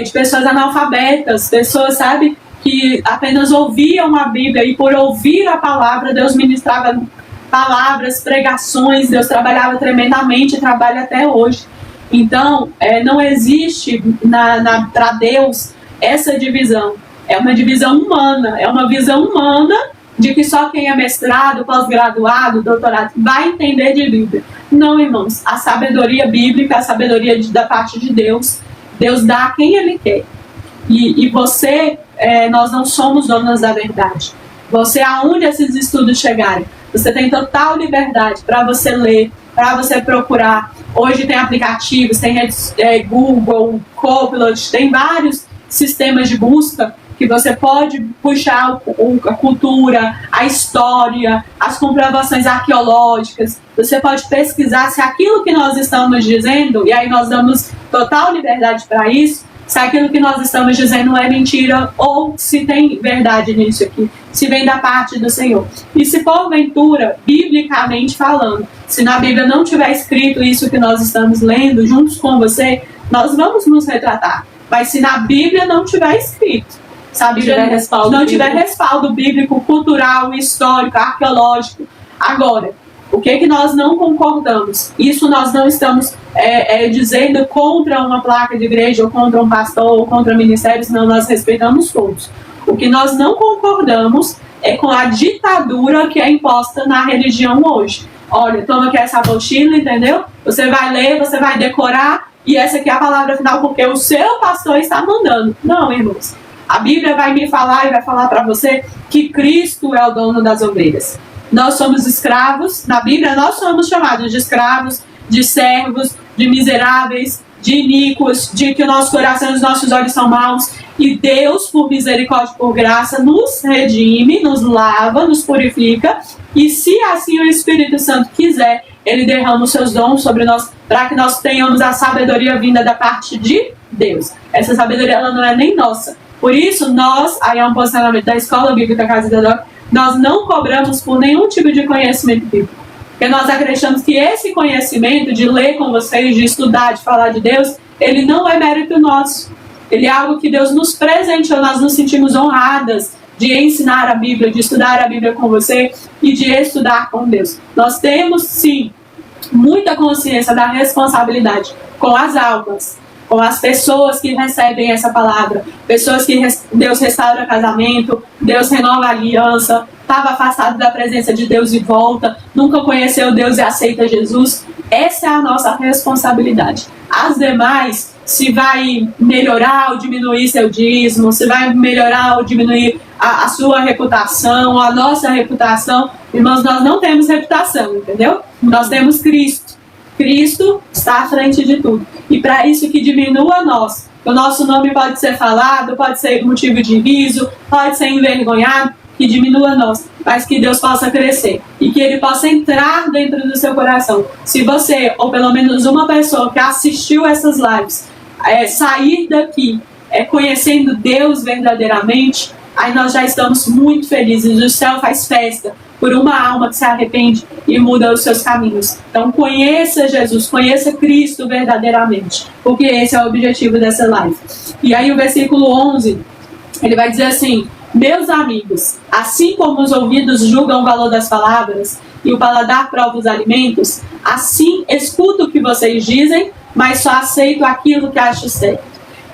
de pessoas analfabetas, pessoas, sabe, que apenas ouviam a Bíblia e por ouvir a palavra, Deus ministrava palavras, pregações, Deus trabalhava tremendamente e trabalha até hoje. Então, não existe para Deus essa divisão. É uma divisão humana, é uma visão humana de que só quem é mestrado, pós-graduado, doutorado vai entender de Bíblia. Não, irmãos, a sabedoria bíblica, a sabedoria da parte de Deus, Deus dá a quem Ele quer. E você, nós não somos donos da verdade. Você, aonde esses estudos chegarem, você tem total liberdade para você ler, para você procurar. Hoje tem aplicativos, tem Google, Copilot, tem vários sistemas de busca que você pode puxar a cultura, a história, as comprovações arqueológicas. Você pode pesquisar se aquilo que nós estamos dizendo, e aí nós damos total liberdade para isso, se aquilo que nós estamos dizendo é mentira ou se tem verdade nisso aqui, se vem da parte do Senhor. E se porventura, biblicamente falando, se na Bíblia não tiver escrito isso que nós estamos lendo juntos com você, nós vamos nos retratar. Mas se na Bíblia não tiver escrito, se a Bíblia não tiver respaldo bíblico, cultural, histórico, arqueológico, agora, o que nós não concordamos? Isso nós não estamos dizendo contra uma placa de igreja, ou contra um pastor, ou contra ministérios, não, nós respeitamos todos. O que nós não concordamos é com a ditadura que é imposta na religião hoje. Olha, toma aqui essa apostila, entendeu? Você vai ler, você vai decorar, e essa aqui é a palavra final, porque o seu pastor está mandando. Não, irmãos. A Bíblia vai me falar e vai falar para você que Cristo é o dono das ovelhas. Nós somos escravos, na Bíblia nós somos chamados de escravos, de servos, de miseráveis, de iníquos, de que o nosso coração e os nossos olhos são maus. E Deus, por misericórdia e por graça, nos redime, nos lava, nos purifica. E se assim o Espírito Santo quiser, Ele derrama os seus dons sobre nós, para que nós tenhamos a sabedoria vinda da parte de Deus. Essa sabedoria ela não é nem nossa. Por isso, nós, aí é um posicionamento da Escola Bíblica Casa da Doc, nós não cobramos por nenhum tipo de conhecimento bíblico. Porque nós acreditamos que esse conhecimento de ler com vocês, de estudar, de falar de Deus, ele não é mérito nosso. Ele é algo que Deus nos presenteou, nós nos sentimos honradas de ensinar a Bíblia, de estudar a Bíblia com você e de estudar com Deus. Nós temos, sim, muita consciência da responsabilidade com as almas, com as pessoas que recebem essa palavra, pessoas que Deus restaura casamento, Deus renova a aliança, estava afastado da presença de Deus e volta, nunca conheceu Deus e aceita Jesus. Essa é a nossa responsabilidade. As demais, se vai melhorar ou diminuir seu dízimo, se vai melhorar ou diminuir a sua reputação, a nossa reputação, irmãos, nós não temos reputação, entendeu? Nós temos Cristo. Cristo está à frente de tudo. E para isso que diminua nós. O nosso nome pode ser falado, pode ser motivo de riso, pode ser envergonhado, que diminua nós, mas que Deus possa crescer e que Ele possa entrar dentro do seu coração. Se você, ou pelo menos uma pessoa que assistiu essas lives, sair daqui conhecendo Deus verdadeiramente, aí nós já estamos muito felizes. O céu faz festa por uma alma que se arrepende e muda os seus caminhos. Então conheça Jesus, conheça Cristo verdadeiramente, porque esse é o objetivo dessa live. E aí o versículo 11, ele vai dizer assim: meus amigos, assim como os ouvidos julgam o valor das palavras e o paladar prova os alimentos, assim escuto o que vocês dizem, mas só aceito aquilo que acho certo.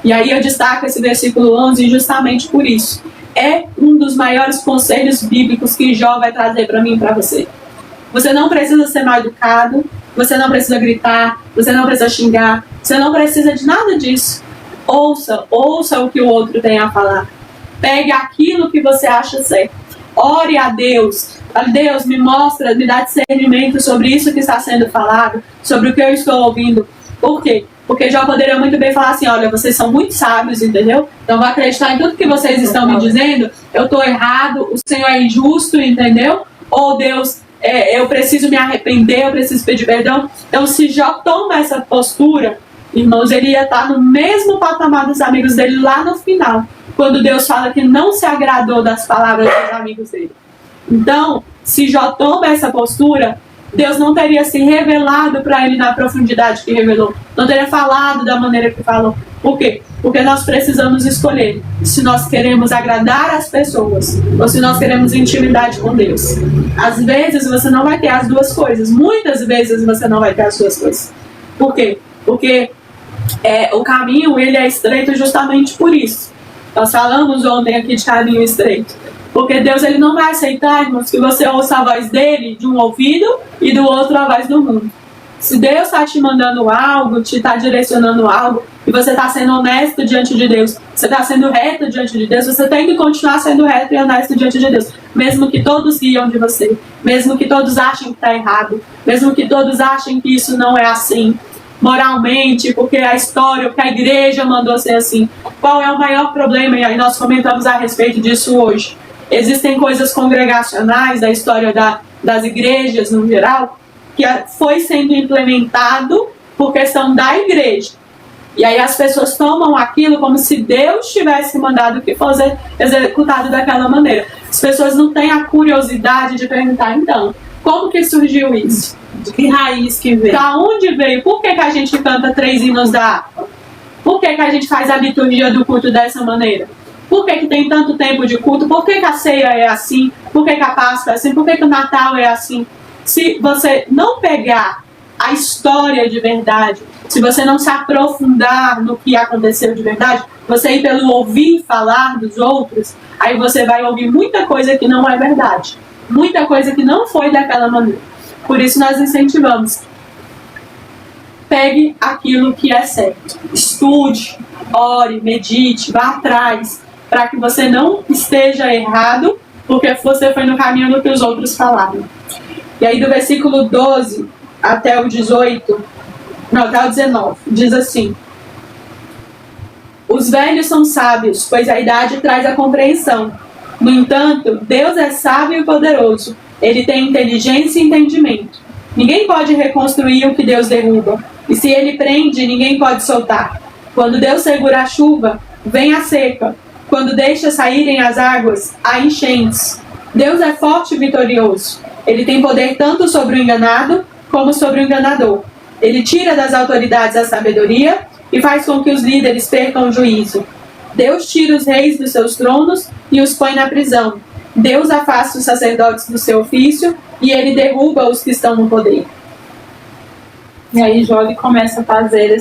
E aí eu destaco esse versículo 11 justamente por isso. É um dos maiores conselhos bíblicos que Jó vai trazer para mim e para você. Você não precisa ser mal educado, você não precisa gritar, você não precisa xingar, você não precisa de nada disso. Ouça o que o outro tem a falar. Pegue aquilo que você acha certo. Ore a Deus. Fale: Deus, me mostra, me dá discernimento sobre isso que está sendo falado, sobre o que eu estou ouvindo. Por quê? Porque Jó poderia muito bem falar assim: olha, vocês são muito sábios, entendeu? Então vou acreditar em tudo que vocês estão me dizendo. Eu estou errado, o Senhor é injusto, entendeu? Ou Deus, eu preciso me arrepender, eu preciso pedir perdão. Então se Jó toma essa postura, irmãos, ele ia estar no mesmo patamar dos amigos dele lá no final, quando Deus fala que não se agradou das palavras dos amigos dele. Então, se Jó toma essa postura, Deus não teria se revelado para ele na profundidade que revelou. Não teria falado da maneira que falou. Por quê? Porque nós precisamos escolher se nós queremos agradar as pessoas ou se nós queremos intimidade com Deus. Às vezes você não vai ter as duas coisas. Muitas vezes você não vai ter as duas coisas. Por quê? Porque o caminho ele é estreito justamente por isso. Nós falamos ontem aqui de caminho estreito. Porque Deus ele não vai aceitar, irmãos, que você ouça a voz dele de um ouvido e do outro a voz do mundo. Se Deus está te mandando algo, te está direcionando algo, e você está sendo honesto diante de Deus, você está sendo reto diante de Deus, você tem que continuar sendo reto e honesto diante de Deus. Mesmo que todos riam de você, mesmo que todos achem que está errado, mesmo que todos achem que isso não é assim moralmente, porque a história, porque a igreja mandou ser assim. Qual é o maior problema? E aí nós comentamos a respeito disso hoje. Existem coisas congregacionais da história das igrejas no geral que foi sendo implementado por questão da igreja. E aí as pessoas tomam aquilo como se Deus tivesse mandado que fosse executado daquela maneira. As pessoas não têm a curiosidade de perguntar, então, como que surgiu isso? De que raiz que veio? Da onde veio? Por que a gente canta 3 hinos da harpa? Por que a gente faz a liturgia do culto dessa maneira? Por que tem tanto tempo de culto? Por que a ceia é assim? Por que a Páscoa é assim? Por que o Natal é assim? Se você não pegar a história de verdade, se você não se aprofundar no que aconteceu de verdade, você ir pelo ouvir falar dos outros, aí você vai ouvir muita coisa que não é verdade. Muita coisa que não foi daquela maneira. Por isso nós incentivamos. Pegue aquilo que é certo. Estude, ore, medite, vá atrás, para que você não esteja errado, porque você foi no caminho do que os outros falaram. E aí do versículo 12 até o 18, não, até o 19, diz assim: os velhos são sábios, pois a idade traz a compreensão. No entanto, Deus é sábio e poderoso. Ele tem inteligência e entendimento. Ninguém pode reconstruir o que Deus derruba. E se ele prende, ninguém pode soltar. Quando Deus segura a chuva, vem a seca. Quando deixa saírem as águas, há enchentes. Deus é forte e vitorioso. Ele tem poder tanto sobre o enganado como sobre o enganador. Ele tira das autoridades a sabedoria e faz com que os líderes percam o juízo. Deus tira os reis dos seus tronos e os põe na prisão. Deus afasta os sacerdotes do seu ofício e ele derruba os que estão no poder. E aí Jó começa a fazer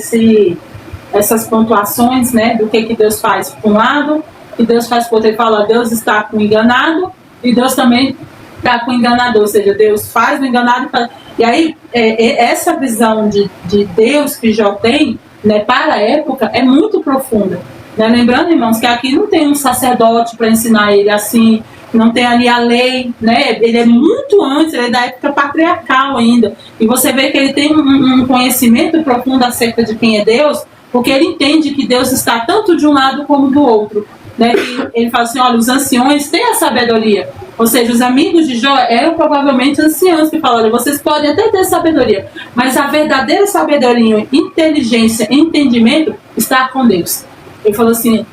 essas pontuações, né, do que Deus faz por um lado, e Deus faz por outro. Ele fala, Deus está com o enganado e Deus também está com o enganador, ou seja, Deus faz o enganado. E aí essa visão de Deus que Jó tem, né, para a época é muito profunda. Né? Lembrando, irmãos, que aqui não tem um sacerdote para ensinar ele assim, não tem ali a lei, né? Ele é muito antes, ele é da época patriarcal ainda. E você vê que ele tem um conhecimento profundo acerca de quem é Deus, porque ele entende que Deus está tanto de um lado como do outro. Né? E ele fala assim, olha, os anciões têm a sabedoria. Ou seja, os amigos de Jó eram provavelmente anciãos que falaram, vocês podem até ter sabedoria, mas a verdadeira sabedoria, inteligência, entendimento está com Deus. Ele falou assim,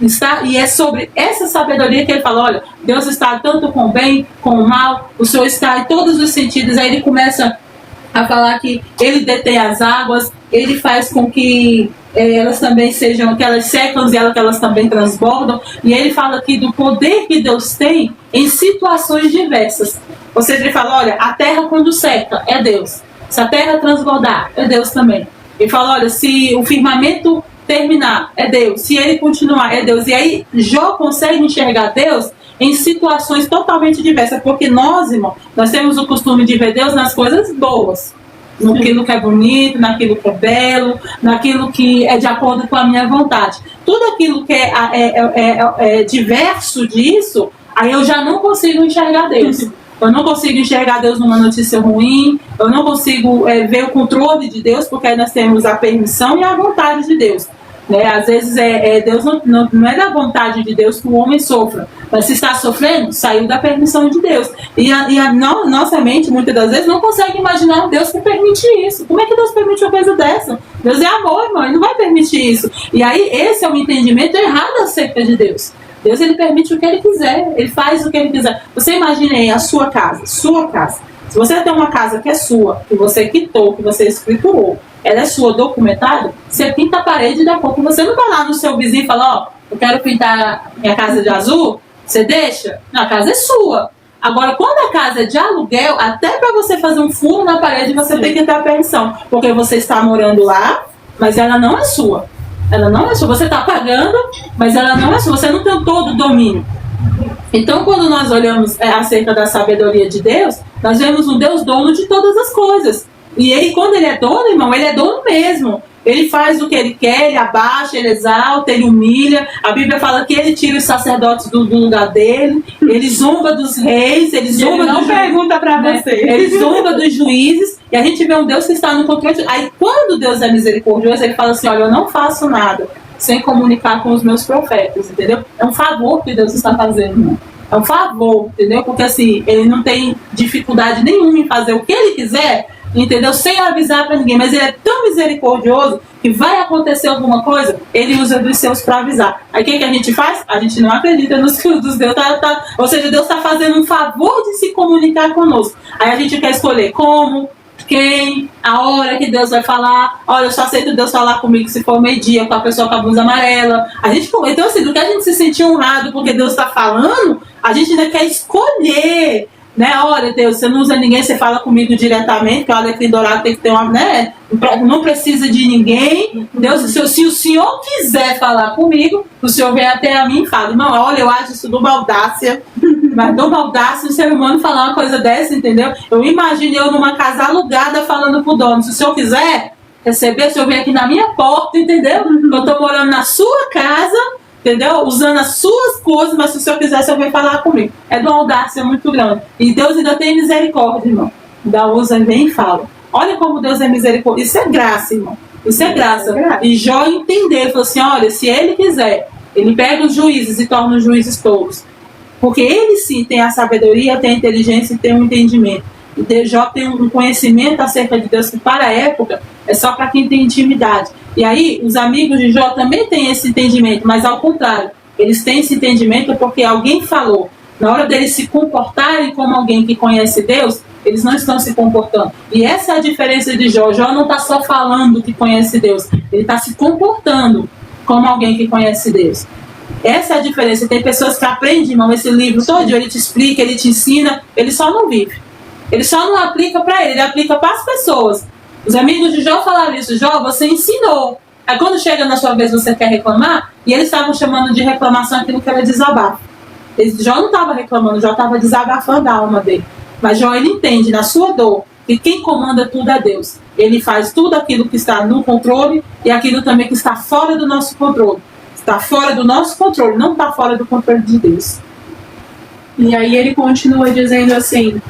e é sobre essa sabedoria que ele falou, olha, Deus está tanto com o bem, com o mal, o Senhor está em todos os sentidos. Aí ele começa a falar que ele detém as águas, ele faz com que elas também sejam, que elas secam e que elas também transbordam. E ele fala aqui do poder que Deus tem em situações diversas. Ou seja, ele fala, olha, a terra quando seca, é Deus. Se a terra transbordar, é Deus também. Ele fala, olha, se o firmamento terminar, é Deus. Se ele continuar, é Deus. E aí Jó consegue enxergar Deus em situações totalmente diversas, porque nós, irmão, nós temos o costume de ver Deus nas coisas boas, naquilo que é bonito, naquilo que é belo, naquilo que é de acordo com a minha vontade. Tudo aquilo que é diverso disso, aí eu já não consigo enxergar Deus. Eu não consigo enxergar Deus numa notícia ruim, eu não consigo ver o controle de Deus, porque aí nós temos a permissão e a vontade de Deus. Né? Às vezes Deus não é da vontade de Deus que o homem sofra, mas se está sofrendo, saiu da permissão de Deus. E nossa mente, muitas das vezes, não consegue imaginar um Deus que permite isso. Como é que Deus permite uma coisa dessa? Deus é amor, irmão, ele não vai permitir isso. E aí esse é um entendimento errado acerca de Deus. Deus, ele permite o que ele quiser, ele faz o que ele quiser. Você imagine aí a sua casa. Se você tem uma casa que é sua, que você quitou, que você escriturou, ela é sua, documentada, você pinta a parede da cor que você não vai lá no seu vizinho e fala, ó, eu quero pintar minha casa de azul, você deixa? Não, a casa é sua. Agora, quando a casa é de aluguel, até para você fazer um furo na parede, você tem que ter a permissão, porque você está morando lá, mas ela não é sua. Ela não é sua, você está pagando, mas ela não é sua, você não tem todo o domínio. Então, quando nós olhamos acerca da sabedoria de Deus, nós vemos um Deus dono de todas as coisas. E ele, quando ele é dono, irmão, ele é dono mesmo. Ele faz o que ele quer, ele abaixa, ele exalta, ele humilha. A Bíblia fala que ele tira os sacerdotes do lugar dele, ele zomba dos reis, ele zomba não pergunta para você. Ele zomba dos juízes, e a gente vê um Deus que está no controle. Aí quando Deus é misericordioso, ele fala assim, olha, eu não faço nada sem comunicar com os meus profetas, entendeu? É um favor que Deus está fazendo, irmão. É um favor, entendeu? Porque assim, ele não tem dificuldade nenhuma em fazer o que ele quiser, entendeu? Sem avisar para ninguém, mas ele é tão misericordioso que vai acontecer alguma coisa, ele usa dos seus para avisar. Aí o que a gente faz? A gente não acredita nos que Deus ou seja, Deus está fazendo um favor de se comunicar conosco. Aí a gente quer escolher como, quem, a hora que Deus vai falar. Olha, eu só aceito Deus falar comigo se for meio-dia, com a pessoa com a blusa amarela. Então assim, do que a gente se sentir honrado porque Deus está falando, a gente ainda quer escolher, né? Olha, Deus, você não usa ninguém, você fala comigo diretamente, que olha, aquele dourado tem que ter uma, né? Não precisa de ninguém. Deus, se o Senhor quiser falar comigo, o Senhor vem até a mim e fala, não, olha, eu acho isso de uma audácia, mas de uma audácia o ser humano falar uma coisa dessa, entendeu? Eu imagino eu numa casa alugada falando pro dono, se o Senhor quiser receber, o Senhor vem aqui na minha porta, entendeu? Eu tô morando na sua casa, entendeu? Usando as suas coisas, mas se o Senhor quiser, o Senhor vem falar comigo. É de uma audácia muito grande. E Deus ainda tem misericórdia, irmão. Ainda usa, vem e fala. Olha como Deus é misericórdia. Isso é graça, irmão. Isso é graça. E Jó entendeu, ele falou assim, olha, se ele quiser, ele pega os juízes e torna os juízes tolos. Porque ele sim tem a sabedoria, tem a inteligência e tem o entendimento. E Jó tem um conhecimento acerca de Deus que para a época é só para quem tem intimidade. E aí os amigos de Jó também têm esse entendimento, mas ao contrário, eles têm esse entendimento porque alguém falou. Na hora deles se comportarem como alguém que conhece Deus, eles não estão se comportando. E essa é a diferença de Jó. Jó não está só falando que conhece Deus, ele está se comportando como alguém que conhece Deus. Essa é a diferença. Tem pessoas que aprendem, irmão, esse livro todo, ele te explica, ele te ensina, ele só não vive. Ele só não aplica para ele aplica para as pessoas. Os amigos de Jó falaram isso. Jó, você ensinou. Aí quando chega na sua vez você quer reclamar, e eles estavam chamando de reclamação aquilo que era desabafo. Jó não estava reclamando, Jó estava desabafando a alma dele. Mas Jó, ele entende na sua dor que quem comanda tudo é Deus. Ele faz tudo aquilo que está no controle e aquilo também que está fora do nosso controle. Está fora do nosso controle, não está fora do controle de Deus. E aí ele continua dizendo assim,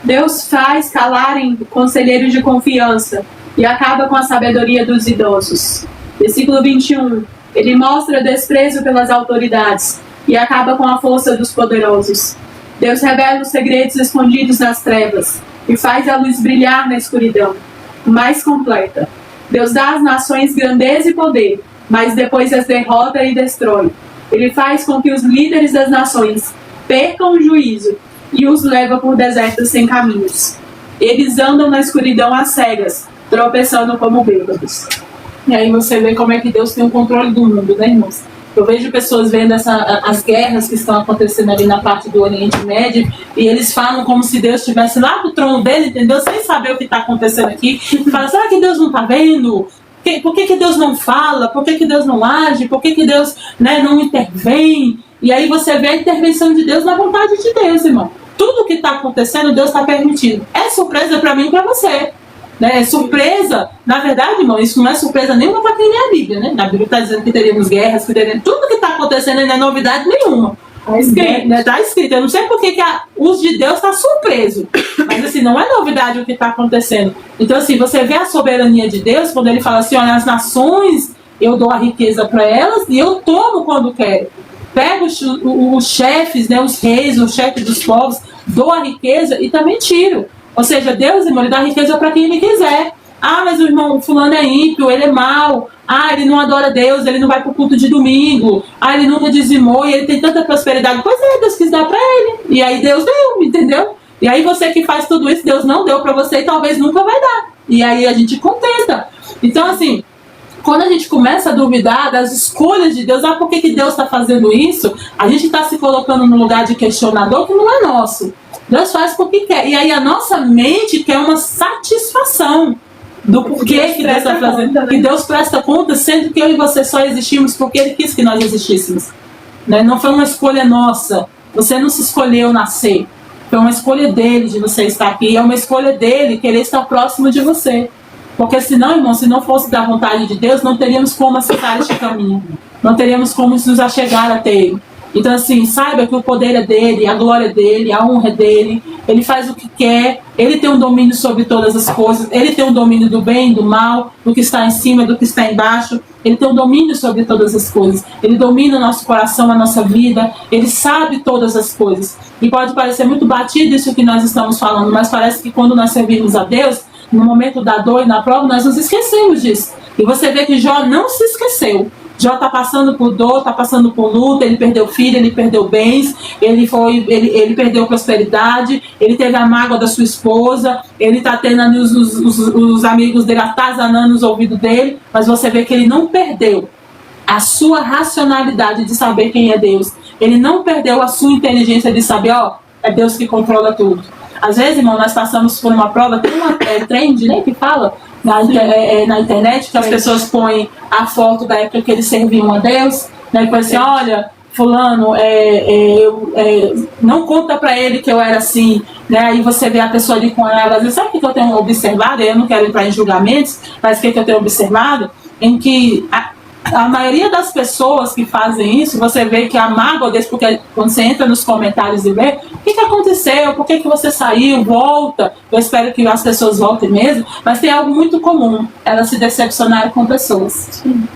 Deus faz calarem conselheiros de confiança e acaba com a sabedoria dos idosos. Versículo 21. Ele mostra desprezo pelas autoridades e acaba com a força dos poderosos. Deus revela os segredos escondidos nas trevas e faz a luz brilhar na escuridão. Mais completa. Deus dá às nações grandeza e poder, mas depois as derrota e destrói. Ele faz com que os líderes das nações percam o juízo e os leva por desertos sem caminhos. Eles andam na escuridão às cegas, tropeçando como bêbados. E aí você vê como é que Deus tem o controle do mundo, né, irmãos? Eu vejo pessoas vendo as guerras que estão acontecendo ali na parte do Oriente Médio e eles falam como se Deus estivesse lá do trono dele, entendeu? Sem saber o que está acontecendo aqui. Fala, será que Deus não está vendo? Por que Deus não fala? Por que Deus não age? Por que Deus, né, não intervém? E aí você vê a intervenção de Deus na vontade de Deus, irmão. Tudo que está acontecendo, Deus está permitindo. É surpresa para mim e para você. Né? É surpresa, na verdade, irmão, isso não é surpresa nenhuma para quem lê a Bíblia. Né? A Bíblia está dizendo que teríamos guerras, que teríamos... tudo que está acontecendo não é novidade nenhuma. Está escrito, né? Tá escrito. Eu não sei porque que os de Deus está surpreso. Mas assim, não é novidade o que está acontecendo. Então assim, você vê a soberania de Deus quando ele fala assim, olha, as nações, eu dou a riqueza para elas e eu tomo quando quero. Pego os chefes, né, os reis, os chefes dos povos, dou a riqueza e também tiro. Ou seja, Deus, irmão, ele dá riqueza para quem ele quiser. Ah, mas o irmão fulano é ímpio, ele é mau. Ah, ele não adora Deus, ele não vai pro culto de domingo. Ah, ele nunca dizimou e ele tem tanta prosperidade. Pois é, Deus quis dar para ele. E aí Deus deu, entendeu? E aí você que faz tudo isso, Deus não deu para você e talvez nunca vai dar. E aí a gente contenta. Então, assim, quando a gente começa a duvidar das escolhas de Deus, por que Deus está fazendo isso? A gente está se colocando no lugar de questionador que não é nosso. Deus faz porque quer. E aí a nossa mente quer uma satisfação do porquê que Deus está fazendo. Conta, né? Que Deus presta conta, sendo que eu e você só existimos porque Ele quis que nós existíssemos. Né? Não foi uma escolha nossa. Você não se escolheu nascer. Foi uma escolha dele de você estar aqui. E é uma escolha dele querer estar próximo de você. Porque senão, irmão, se não fosse da vontade de Deus, não teríamos como acessar este caminho. Não teríamos como nos achegar até Ele. Então, assim, saiba que o poder é dele, a glória é dele, a honra é dele. Ele faz o que quer, ele tem um domínio sobre todas as coisas. Ele tem um domínio do bem, do mal, do que está em cima, do que está embaixo. Ele tem um domínio sobre todas as coisas. Ele domina o nosso coração, a nossa vida. Ele sabe todas as coisas. E pode parecer muito batido isso que nós estamos falando, mas parece que quando nós servimos a Deus, no momento da dor e na prova, nós nos esquecemos disso. E você vê que Jó não se esqueceu. Jó está passando por dor, está passando por luta, ele perdeu filho, ele perdeu bens, ele perdeu prosperidade, ele teve a mágoa da sua esposa, ele está tendo ali os amigos dele atazanando os ouvidos dele, mas você vê que ele não perdeu a sua racionalidade de saber quem é Deus. Ele não perdeu a sua inteligência de saber, é Deus que controla tudo. Às vezes, irmão, nós passamos por uma prova, tem uma trend, né, que fala na internet, que as pessoas põem a foto da época que eles serviam a Deus, né, e põe assim, olha, fulano, não conta pra ele que eu era assim, né, aí você vê a pessoa ali com ela, às vezes, sabe o que eu tenho observado? Eu não quero entrar em julgamentos, mas o que eu tenho observado? Em que a maioria das pessoas que fazem isso, você vê que a mágoa deles, porque quando você entra nos comentários e vê, o que aconteceu, por que você saiu, volta, eu espero que as pessoas voltem mesmo, mas tem algo muito comum, elas se decepcionaram com pessoas. Sim.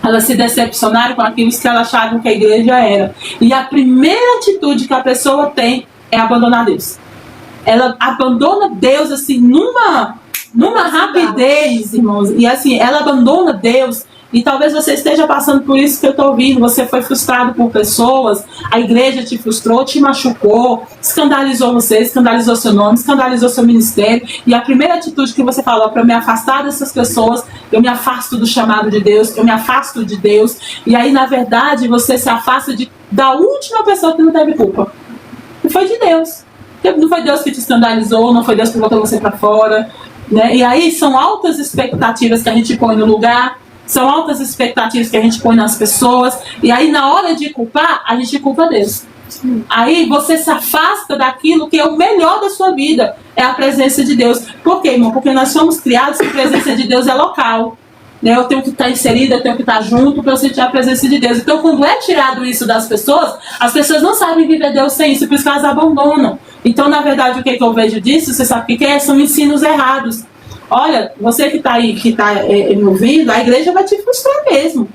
Elas se decepcionaram com aquilo que elas achavam que a igreja era. E a primeira atitude que a pessoa tem é abandonar Deus. Ela abandona Deus assim, numa rapidez, irmãos, e assim, ela abandona Deus. E talvez você esteja passando por isso que eu estou ouvindo. Você foi frustrado por pessoas, a igreja te frustrou, te machucou, escandalizou você, escandalizou seu nome, escandalizou seu ministério. E a primeira atitude que você falou, para me afastar dessas pessoas, eu me afasto do chamado de Deus, eu me afasto de Deus. E aí, na verdade, você se afasta da última pessoa que não teve culpa. E foi de Deus. Não foi Deus que te escandalizou, não foi Deus que botou você para fora, né? E aí são altas expectativas que a gente põe no lugar. São altas expectativas que a gente põe nas pessoas. E aí, na hora de culpar, a gente culpa Deus. Aí você se afasta daquilo que é o melhor da sua vida. É a presença de Deus. Por quê, irmão? Porque nós somos criados que a presença de Deus é local. Né? Eu tenho que estar inserida, eu tenho que estar junto para eu sentir a presença de Deus. Então, quando é tirado isso das pessoas, as pessoas não sabem viver Deus sem isso, por isso que elas abandonam. Então, na verdade, o que eu vejo disso, você sabe o que é? São ensinos errados. Olha, você que está aí, que está me ouvindo, a igreja vai te frustrar mesmo.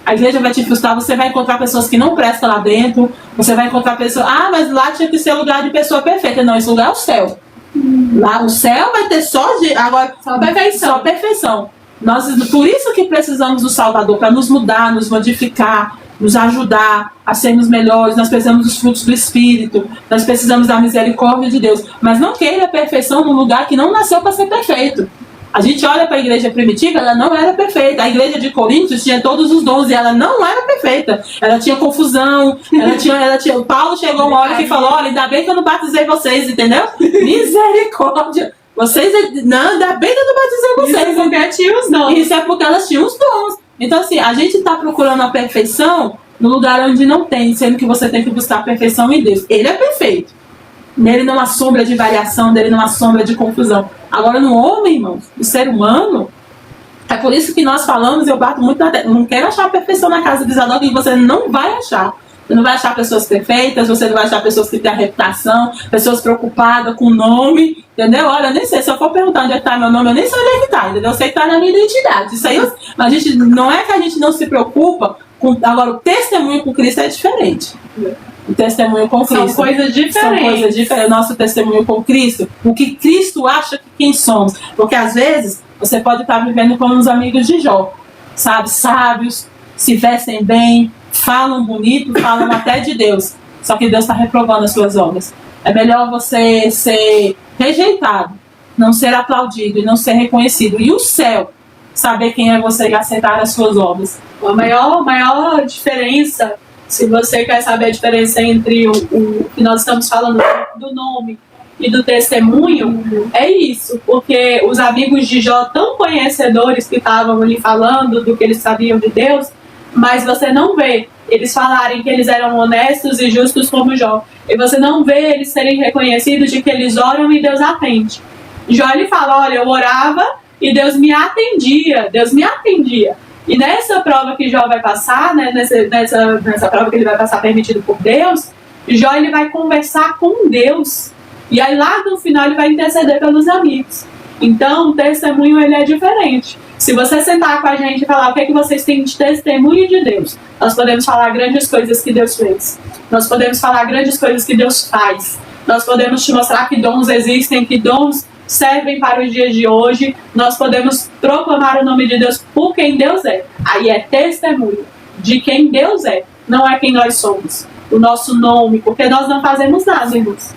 A igreja vai te frustrar, você vai encontrar pessoas que não prestam lá dentro, você vai encontrar pessoas, mas lá tinha que ser lugar de pessoa perfeita. Não, esse lugar é o céu. Lá o céu vai ter só perfeição. Por isso que precisamos do Salvador, para nos mudar, nos modificar, nos ajudar a sermos melhores. Nós precisamos dos frutos do Espírito, nós precisamos da misericórdia de Deus. Mas não queira a perfeição num lugar que não nasceu para ser perfeito. A gente olha para a igreja primitiva, ela não era perfeita. A igreja de Coríntios tinha todos os dons e ela não era perfeita. Ela tinha confusão, Paulo chegou uma hora que falou, olha, ainda bem que eu não batizei vocês, entendeu? Misericórdia. Ainda bem que eu não batizei vocês. Isso é porque tinha os dons. Isso é porque elas tinham os dons. Então, assim, a gente está procurando a perfeição no lugar onde não tem, sendo que você tem que buscar a perfeição em Deus. Ele é perfeito. Nele não há sombra de variação, nele não há sombra de confusão. Agora, no homem, irmão, no ser humano, é por isso que nós falamos, eu bato muito na tecla, não quero achar a perfeição na casa de Isadora, que você não vai achar. Você não vai achar pessoas perfeitas, você não vai achar pessoas que têm a reputação, pessoas preocupadas com o nome, entendeu? Olha, eu nem sei, se eu for perguntar onde é que está meu nome, eu nem sei onde é que está, entendeu? Eu sei que está na minha identidade. Isso aí, mas a gente, não é que a gente não se preocupa, agora o testemunho com Cristo é diferente. O testemunho com Cristo. São coisas diferentes. Nosso testemunho com Cristo. O que Cristo acha que quem somos. Porque às vezes você pode estar vivendo como os amigos de Jó. Sabe? Sábios, se vestem bem, falam bonito, falam até de Deus. Só que Deus está reprovando as suas obras. É melhor você ser rejeitado, não ser aplaudido e não ser reconhecido. E o céu saber quem é você e aceitar as suas obras. A maior diferença, se você quer saber a diferença entre o que nós estamos falando do nome e do testemunho, é isso, porque os amigos de Jó, tão conhecedores que estavam ali falando do que eles sabiam de Deus, mas você não vê eles falarem que eles eram honestos e justos como Jó, e você não vê eles serem reconhecidos de que eles oram e Deus atende. Jó, ele fala, olha, eu orava e Deus me atendia. E nessa prova que Jó vai passar, né, nessa prova que ele vai passar permitido por Deus, Jó ele vai conversar com Deus. E aí lá no final ele vai interceder pelos amigos. Então o testemunho ele é diferente. Se você sentar com a gente e falar o que é que vocês têm de testemunho de Deus, nós podemos falar grandes coisas que Deus fez. Nós podemos falar grandes coisas que Deus faz. Nós podemos te mostrar que dons existem, que dons servem para os dias de hoje. Nós podemos proclamar o nome de Deus por quem Deus é. Aí é testemunho de quem Deus é, não é quem nós somos. O nosso nome, porque nós não fazemos nada, irmãos.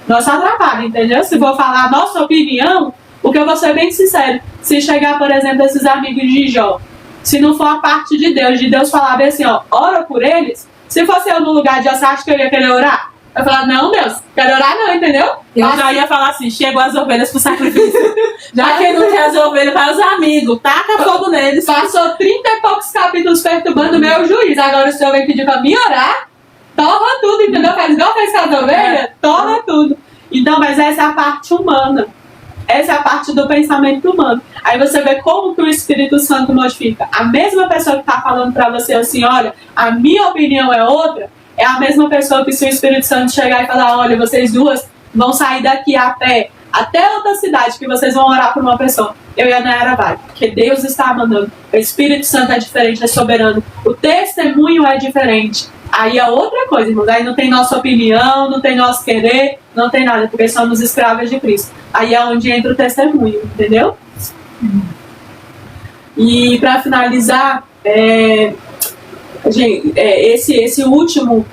Nós só trabalhamos, entendeu? Se for falar a nossa opinião, porque eu vou ser bem sincero, se chegar, por exemplo, esses amigos de Jó, se não for a parte de Deus falar bem assim, ó, ora por eles, se fosse eu no lugar de Jó, você acha que eu ia querer orar? Eu falar, não, Deus, quero orar não, entendeu? Eu já ia falar assim, chegou as ovelhas pro sacrifício. Já que não quer as ovelhas para os amigos, taca fogo neles. Passou 30 e poucos capítulos perturbando o meu juiz, agora o senhor vem pedir pra mim orar, torra tudo, entendeu? Faz igual fez com as ovelhas, torra tudo. Então, mas essa é a parte humana. Essa é a parte do pensamento humano. Aí você vê como que o Espírito Santo modifica. A mesma pessoa que está falando para você assim, olha, a minha opinião é outra, é a mesma pessoa que se o Espírito Santo chegar e falar, olha, vocês duas vão sair daqui a pé até outra cidade que vocês vão orar por uma pessoa. Eu e a Nayara vai, porque Deus está mandando. O Espírito Santo é diferente, é soberano. O testemunho é diferente. Aí é outra coisa, irmãos. Aí não tem nossa opinião, não tem nosso querer, não tem nada, porque somos escravos de Cristo. Aí é onde entra o testemunho, entendeu? E para finalizar, gente,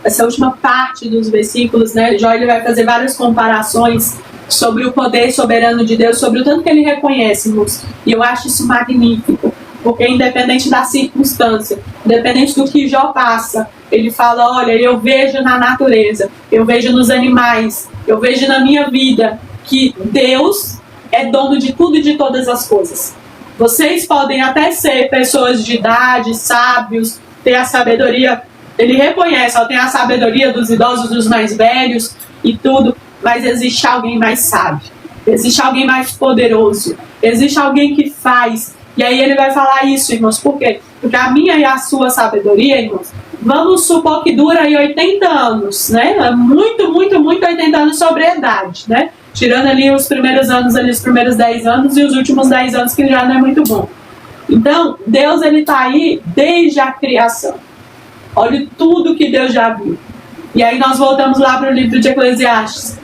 essa última parte dos versículos, né? Jó, ele vai fazer várias comparações sobre o poder soberano de Deus, sobre o tanto que ele reconhece, irmãos. E eu acho isso magnífico, porque independente da circunstância, independente do que Jó passa, ele fala, olha, eu vejo na natureza, eu vejo nos animais, eu vejo na minha vida que Deus é dono de tudo e de todas as coisas. Vocês podem até ser pessoas de idade, sábios, ter a sabedoria, ele reconhece, ó, tem a sabedoria dos idosos, dos mais velhos e tudo, mas existe alguém mais sábio, existe alguém mais poderoso, existe alguém que faz. E aí ele vai falar isso, irmãos, por quê? Porque a minha e a sua sabedoria, irmãos, vamos supor que dura aí 80 anos, né? Muito, muito, muito 80 anos sobre a idade, né? Tirando ali os primeiros anos, ali os primeiros 10 anos e os últimos 10 anos, que já não é muito bom. Então, Deus, ele tá aí desde a criação. Olha tudo que Deus já viu. E aí nós voltamos lá para o livro de Eclesiastes.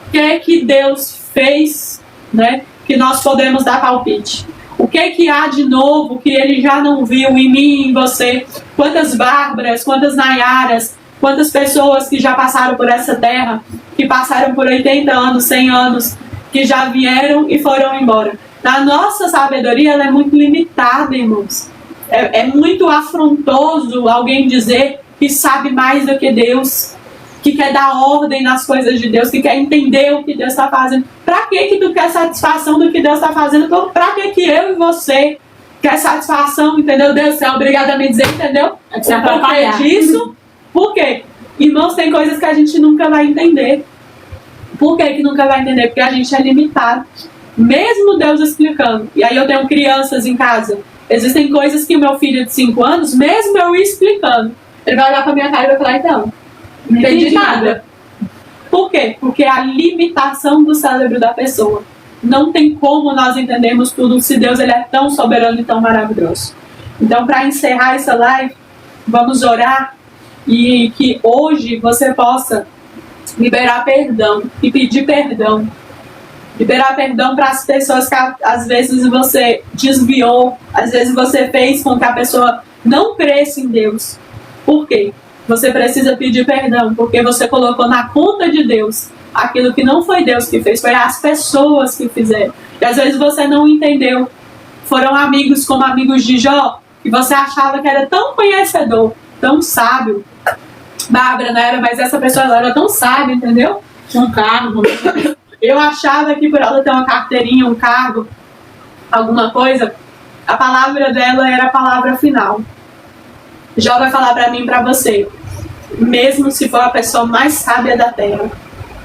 O que é que Deus fez, né? Que nós podemos dar palpite. O que é que há de novo que ele já não viu em mim e em você? Quantas Bárbaras, quantas Nayaras, quantas pessoas que já passaram por essa terra, que passaram por 80 anos, 100 anos, que já vieram e foram embora. A nossa sabedoria, ela é muito limitada, irmãos. É muito afrontoso alguém dizer que sabe mais do que Deus, que quer dar ordem nas coisas de Deus, que quer entender o que Deus está fazendo. Pra que tu quer satisfação do que Deus está fazendo? Pra que eu e você quer satisfação, entendeu? Deus é obrigado a me dizer, entendeu? É que se atrapalhar. Por que disso? Por quê? Irmãos, tem coisas que a gente nunca vai entender. Por que nunca vai entender? Porque a gente é limitado. Mesmo Deus explicando. E aí eu tenho crianças em casa. Existem coisas que o meu filho de 5 anos, mesmo eu explicando, ele vai olhar pra minha cara e vai falar, então, não entendi nada. Por quê? Porque a limitação do cérebro da pessoa. Não tem como nós entendermos tudo se Deus, ele é tão soberano e tão maravilhoso. Então, para encerrar essa live, vamos orar e que hoje você possa liberar perdão e pedir perdão. Liberar perdão para as pessoas que às vezes você desviou, às vezes você fez com que a pessoa não cresça em Deus. Por quê? Você precisa pedir perdão, porque você colocou na conta de Deus aquilo que não foi Deus que fez, foi as pessoas que fizeram. E às vezes você não entendeu. Foram amigos como amigos de Jó, que você achava que era tão conhecedor, tão sábio. Bárbara não era, mas essa pessoa ela era tão sábia, entendeu? Um cargo. Eu achava que por ela ter uma carteirinha, um cargo, alguma coisa, a palavra dela era a palavra final. Jó vai falar para mim e para você, mesmo se for a pessoa mais sábia da terra,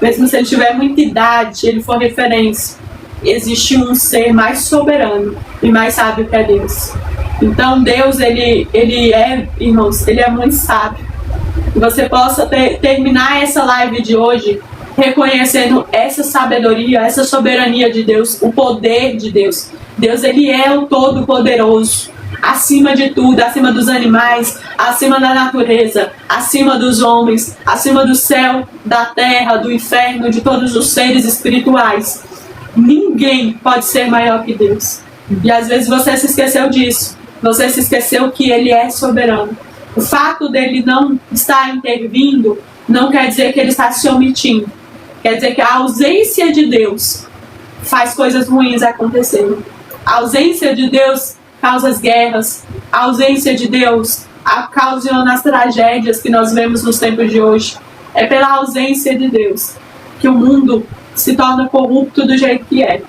mesmo se ele tiver muita idade, ele for referência, existe um ser mais soberano e mais sábio que é Deus. Então Deus, ele é, irmãos, ele é muito sábio. Que você possa terminar essa live de hoje reconhecendo essa sabedoria, essa soberania de Deus, o poder de Deus. Deus, ele é o Todo-Poderoso, acima de tudo, acima dos animais, acima da natureza, acima dos homens, acima do céu, da terra, do inferno, de todos os seres espirituais. Ninguém ninguém pode ser maior que Deus. E às vezes você se esqueceu disso. Você se esqueceu que Ele é soberano. O fato dele não estar intervindo não quer dizer que Ele está se omitindo. Quer dizer que a ausência de Deus faz coisas ruins acontecerem. A ausência de Deus causa as guerras. A ausência de Deus ocasiona as tragédias que nós vemos nos tempos de hoje. É pela ausência de Deus que o mundo se torna corrupto do jeito que é.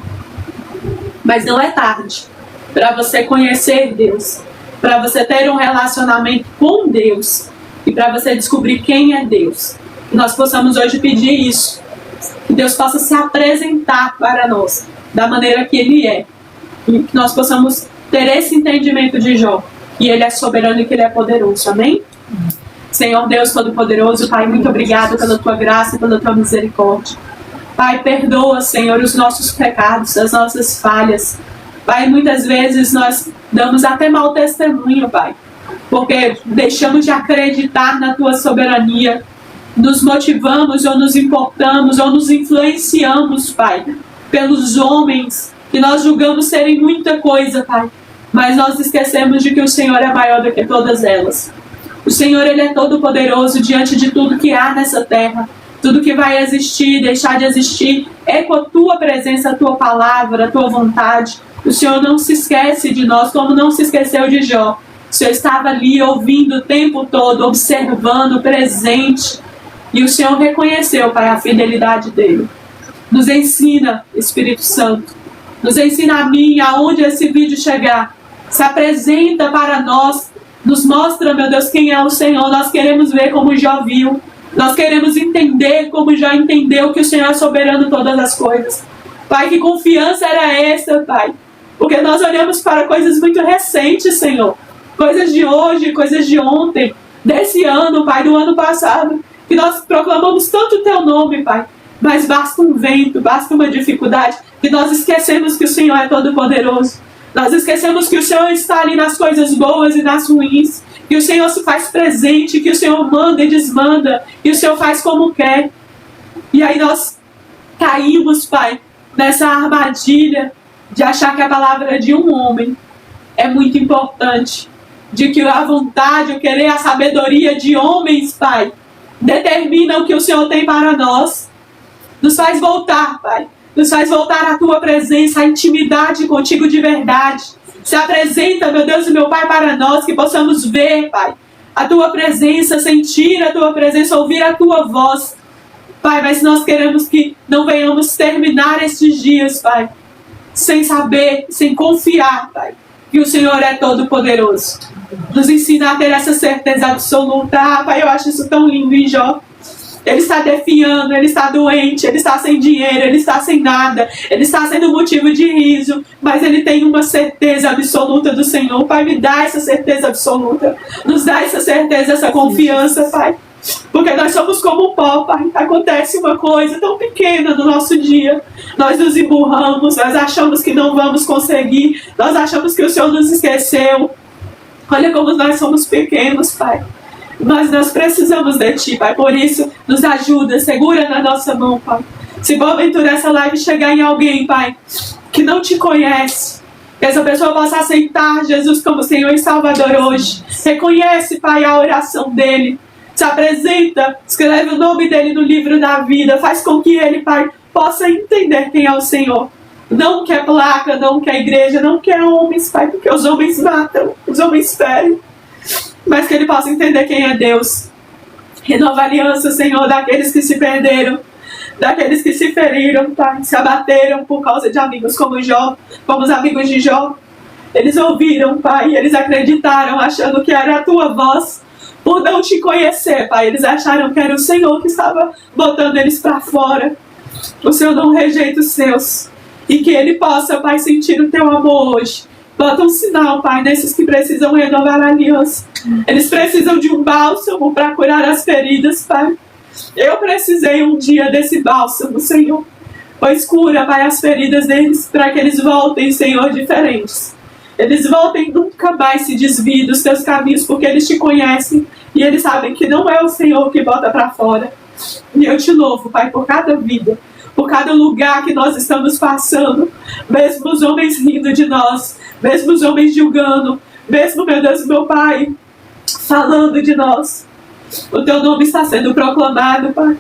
Mas não é tarde para você conhecer Deus, para você ter um relacionamento com Deus e para você descobrir quem é Deus. Que nós possamos hoje pedir isso, que Deus possa se apresentar para nós da maneira que Ele é, e que nós possamos ter esse entendimento de Jó, que Ele é soberano e que Ele é poderoso. Amém? Senhor Deus Todo-Poderoso, Pai, muito obrigado pela Tua graça e pela Tua misericórdia. Pai, perdoa, Senhor, os nossos pecados, as nossas falhas. Pai, muitas vezes nós damos até mau testemunho, Pai, porque deixamos de acreditar na Tua soberania, nos motivamos ou nos importamos ou nos influenciamos, Pai, pelos homens que nós julgamos serem muita coisa, Pai, mas nós esquecemos de que o Senhor é maior do que todas elas. O Senhor, Ele é todo poderoso diante de tudo que há nessa terra. Tudo que vai existir, deixar de existir, é com a Tua presença, a Tua palavra, a Tua vontade. O Senhor não se esquece de nós, como não se esqueceu de Jó. O Senhor estava ali ouvindo o tempo todo, observando, presente. E o Senhor reconheceu, Pai, a fidelidade dEle. Nos ensina, Espírito Santo. Nos ensina a mim, aonde esse vídeo chegar. Se apresenta para nós. Nos mostra, meu Deus, quem é o Senhor. Nós queremos ver como Jó viu. Nós queremos entender como Jó entendeu que o Senhor é soberano em todas as coisas. Pai, que confiança era essa, Pai? Porque nós olhamos para coisas muito recentes, Senhor. Coisas de hoje, coisas de ontem, desse ano, Pai, do ano passado. Que nós proclamamos tanto o Teu nome, Pai. Mas basta um vento, basta uma dificuldade, que nós esquecemos que o Senhor é todo poderoso. Nós esquecemos que o Senhor está ali nas coisas boas e nas ruins. Que o Senhor se faz presente, que o Senhor manda e desmanda, e o Senhor faz como quer. E aí nós caímos, Pai, nessa armadilha de achar que a palavra de um homem é muito importante. De que a vontade, o querer, a sabedoria de homens, Pai, determina o que o Senhor tem para nós. Nos faz voltar, Pai. Nos faz voltar à Tua presença, à intimidade contigo de verdade. Se apresenta, meu Deus e meu Pai, para nós, que possamos ver, Pai, a Tua presença, sentir a Tua presença, ouvir a Tua voz. Pai, mas nós queremos que não venhamos terminar estes dias, Pai, sem saber, sem confiar, Pai, que o Senhor é todo poderoso. Nos ensina a ter essa certeza absoluta. Ah, Pai, eu acho isso tão lindo em Jó. Ele está definhando, ele está doente, ele está sem dinheiro, ele está sem nada, ele está sendo motivo de riso, mas ele tem uma certeza absoluta do Senhor. Pai, me dá essa certeza absoluta, nos dá essa certeza, essa confiança, Pai, porque nós somos como o pó, Pai. Acontece uma coisa tão pequena no nosso dia, nós nos emburramos, nós achamos que não vamos conseguir, nós achamos que o Senhor nos esqueceu. Olha como nós somos pequenos, Pai. Nós precisamos de Ti, Pai. Por isso, nos ajuda, segura na nossa mão, Pai. Se porventura essa live chegar em alguém, Pai, que não Te conhece, que essa pessoa possa aceitar Jesus como Senhor e Salvador hoje. Reconhece, Pai, a oração dele. Se apresenta, escreve o nome dele no livro da vida. Faz com que ele, Pai, possa entender quem é o Senhor. Não quer placa, não quer igreja, não quer homens, Pai, porque os homens matam, os homens ferem. Mas que ele possa entender quem é Deus. Renova a aliança, Senhor, daqueles que se perderam, daqueles que se feriram, Pai, se abateram por causa de amigos como Jó, como os amigos de Jó. Eles ouviram, Pai, eles acreditaram, achando que era a Tua voz, por não Te conhecer, Pai. Eles acharam que era o Senhor que estava botando eles para fora. O Senhor não rejeita os seus. E que Ele possa, Pai, sentir o Teu amor hoje. Bota um sinal, Pai, nesses que precisam renovar a aliança. Eles precisam de um bálsamo para curar as feridas, Pai. Eu precisei um dia desse bálsamo, Senhor. Pois cura, Pai, as feridas deles, para que eles voltem, Senhor, diferentes. Eles voltem, nunca mais se desviem dos Teus caminhos, porque eles Te conhecem e eles sabem que não é o Senhor que bota para fora. E eu te louvo, Pai, por cada vida, por cada lugar que nós estamos passando, mesmo os homens rindo de nós, mesmo os homens julgando, mesmo, meu Deus, meu Pai, falando de nós. O teu nome está sendo proclamado, Pai.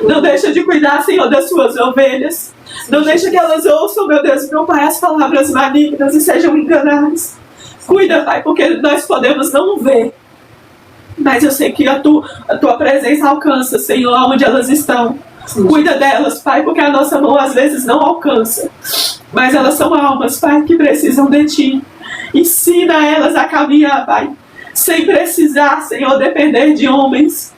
Não deixa de cuidar, Senhor, das suas ovelhas. Não deixa que elas ouçam, meu Deus, meu Pai, as palavras malignas e sejam enganadas. Cuida, Pai, porque nós podemos não ver, mas eu sei que a tua presença alcança, Senhor, onde elas estão. Sim. Cuida delas, Pai, porque a nossa mão às vezes não alcança, mas elas são almas, Pai, que precisam de Ti. Ensina elas a caminhar, Pai, sem precisar, Senhor, depender de homens.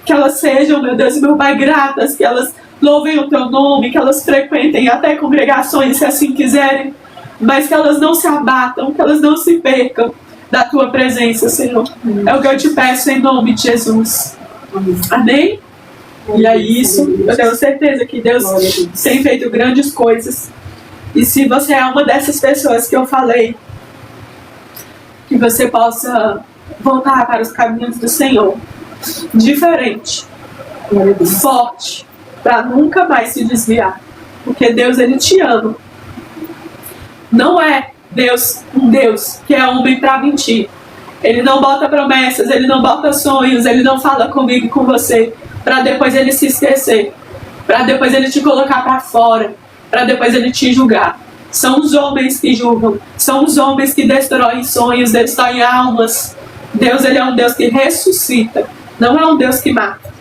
Que elas sejam, meu Deus, meu Pai, gratas, que elas louvem o Teu nome, que elas frequentem até congregações, se assim quiserem, mas que elas não se abatam, que elas não se percam da Tua presença, Senhor. É o que eu te peço em nome de Jesus. Amém? E é isso. Eu tenho certeza que Deus tem feito grandes coisas. E se você é uma dessas pessoas que eu falei, que você possa voltar para os caminhos do Senhor, diferente, forte, para nunca mais se desviar. Porque Deus, Ele te ama. Não é Deus um Deus que é homem para mentir. Ele não bota promessas, Ele não bota sonhos, Ele não fala comigo e com você para depois Ele se esquecer, para depois Ele te colocar para fora, para depois Ele te julgar. São os homens que julgam, são os homens que destroem sonhos, destroem almas. Deus, Ele é um Deus que ressuscita, não é um Deus que mata.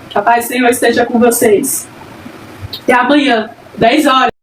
Que a paz do Senhor esteja com vocês. Até amanhã, 10 horas.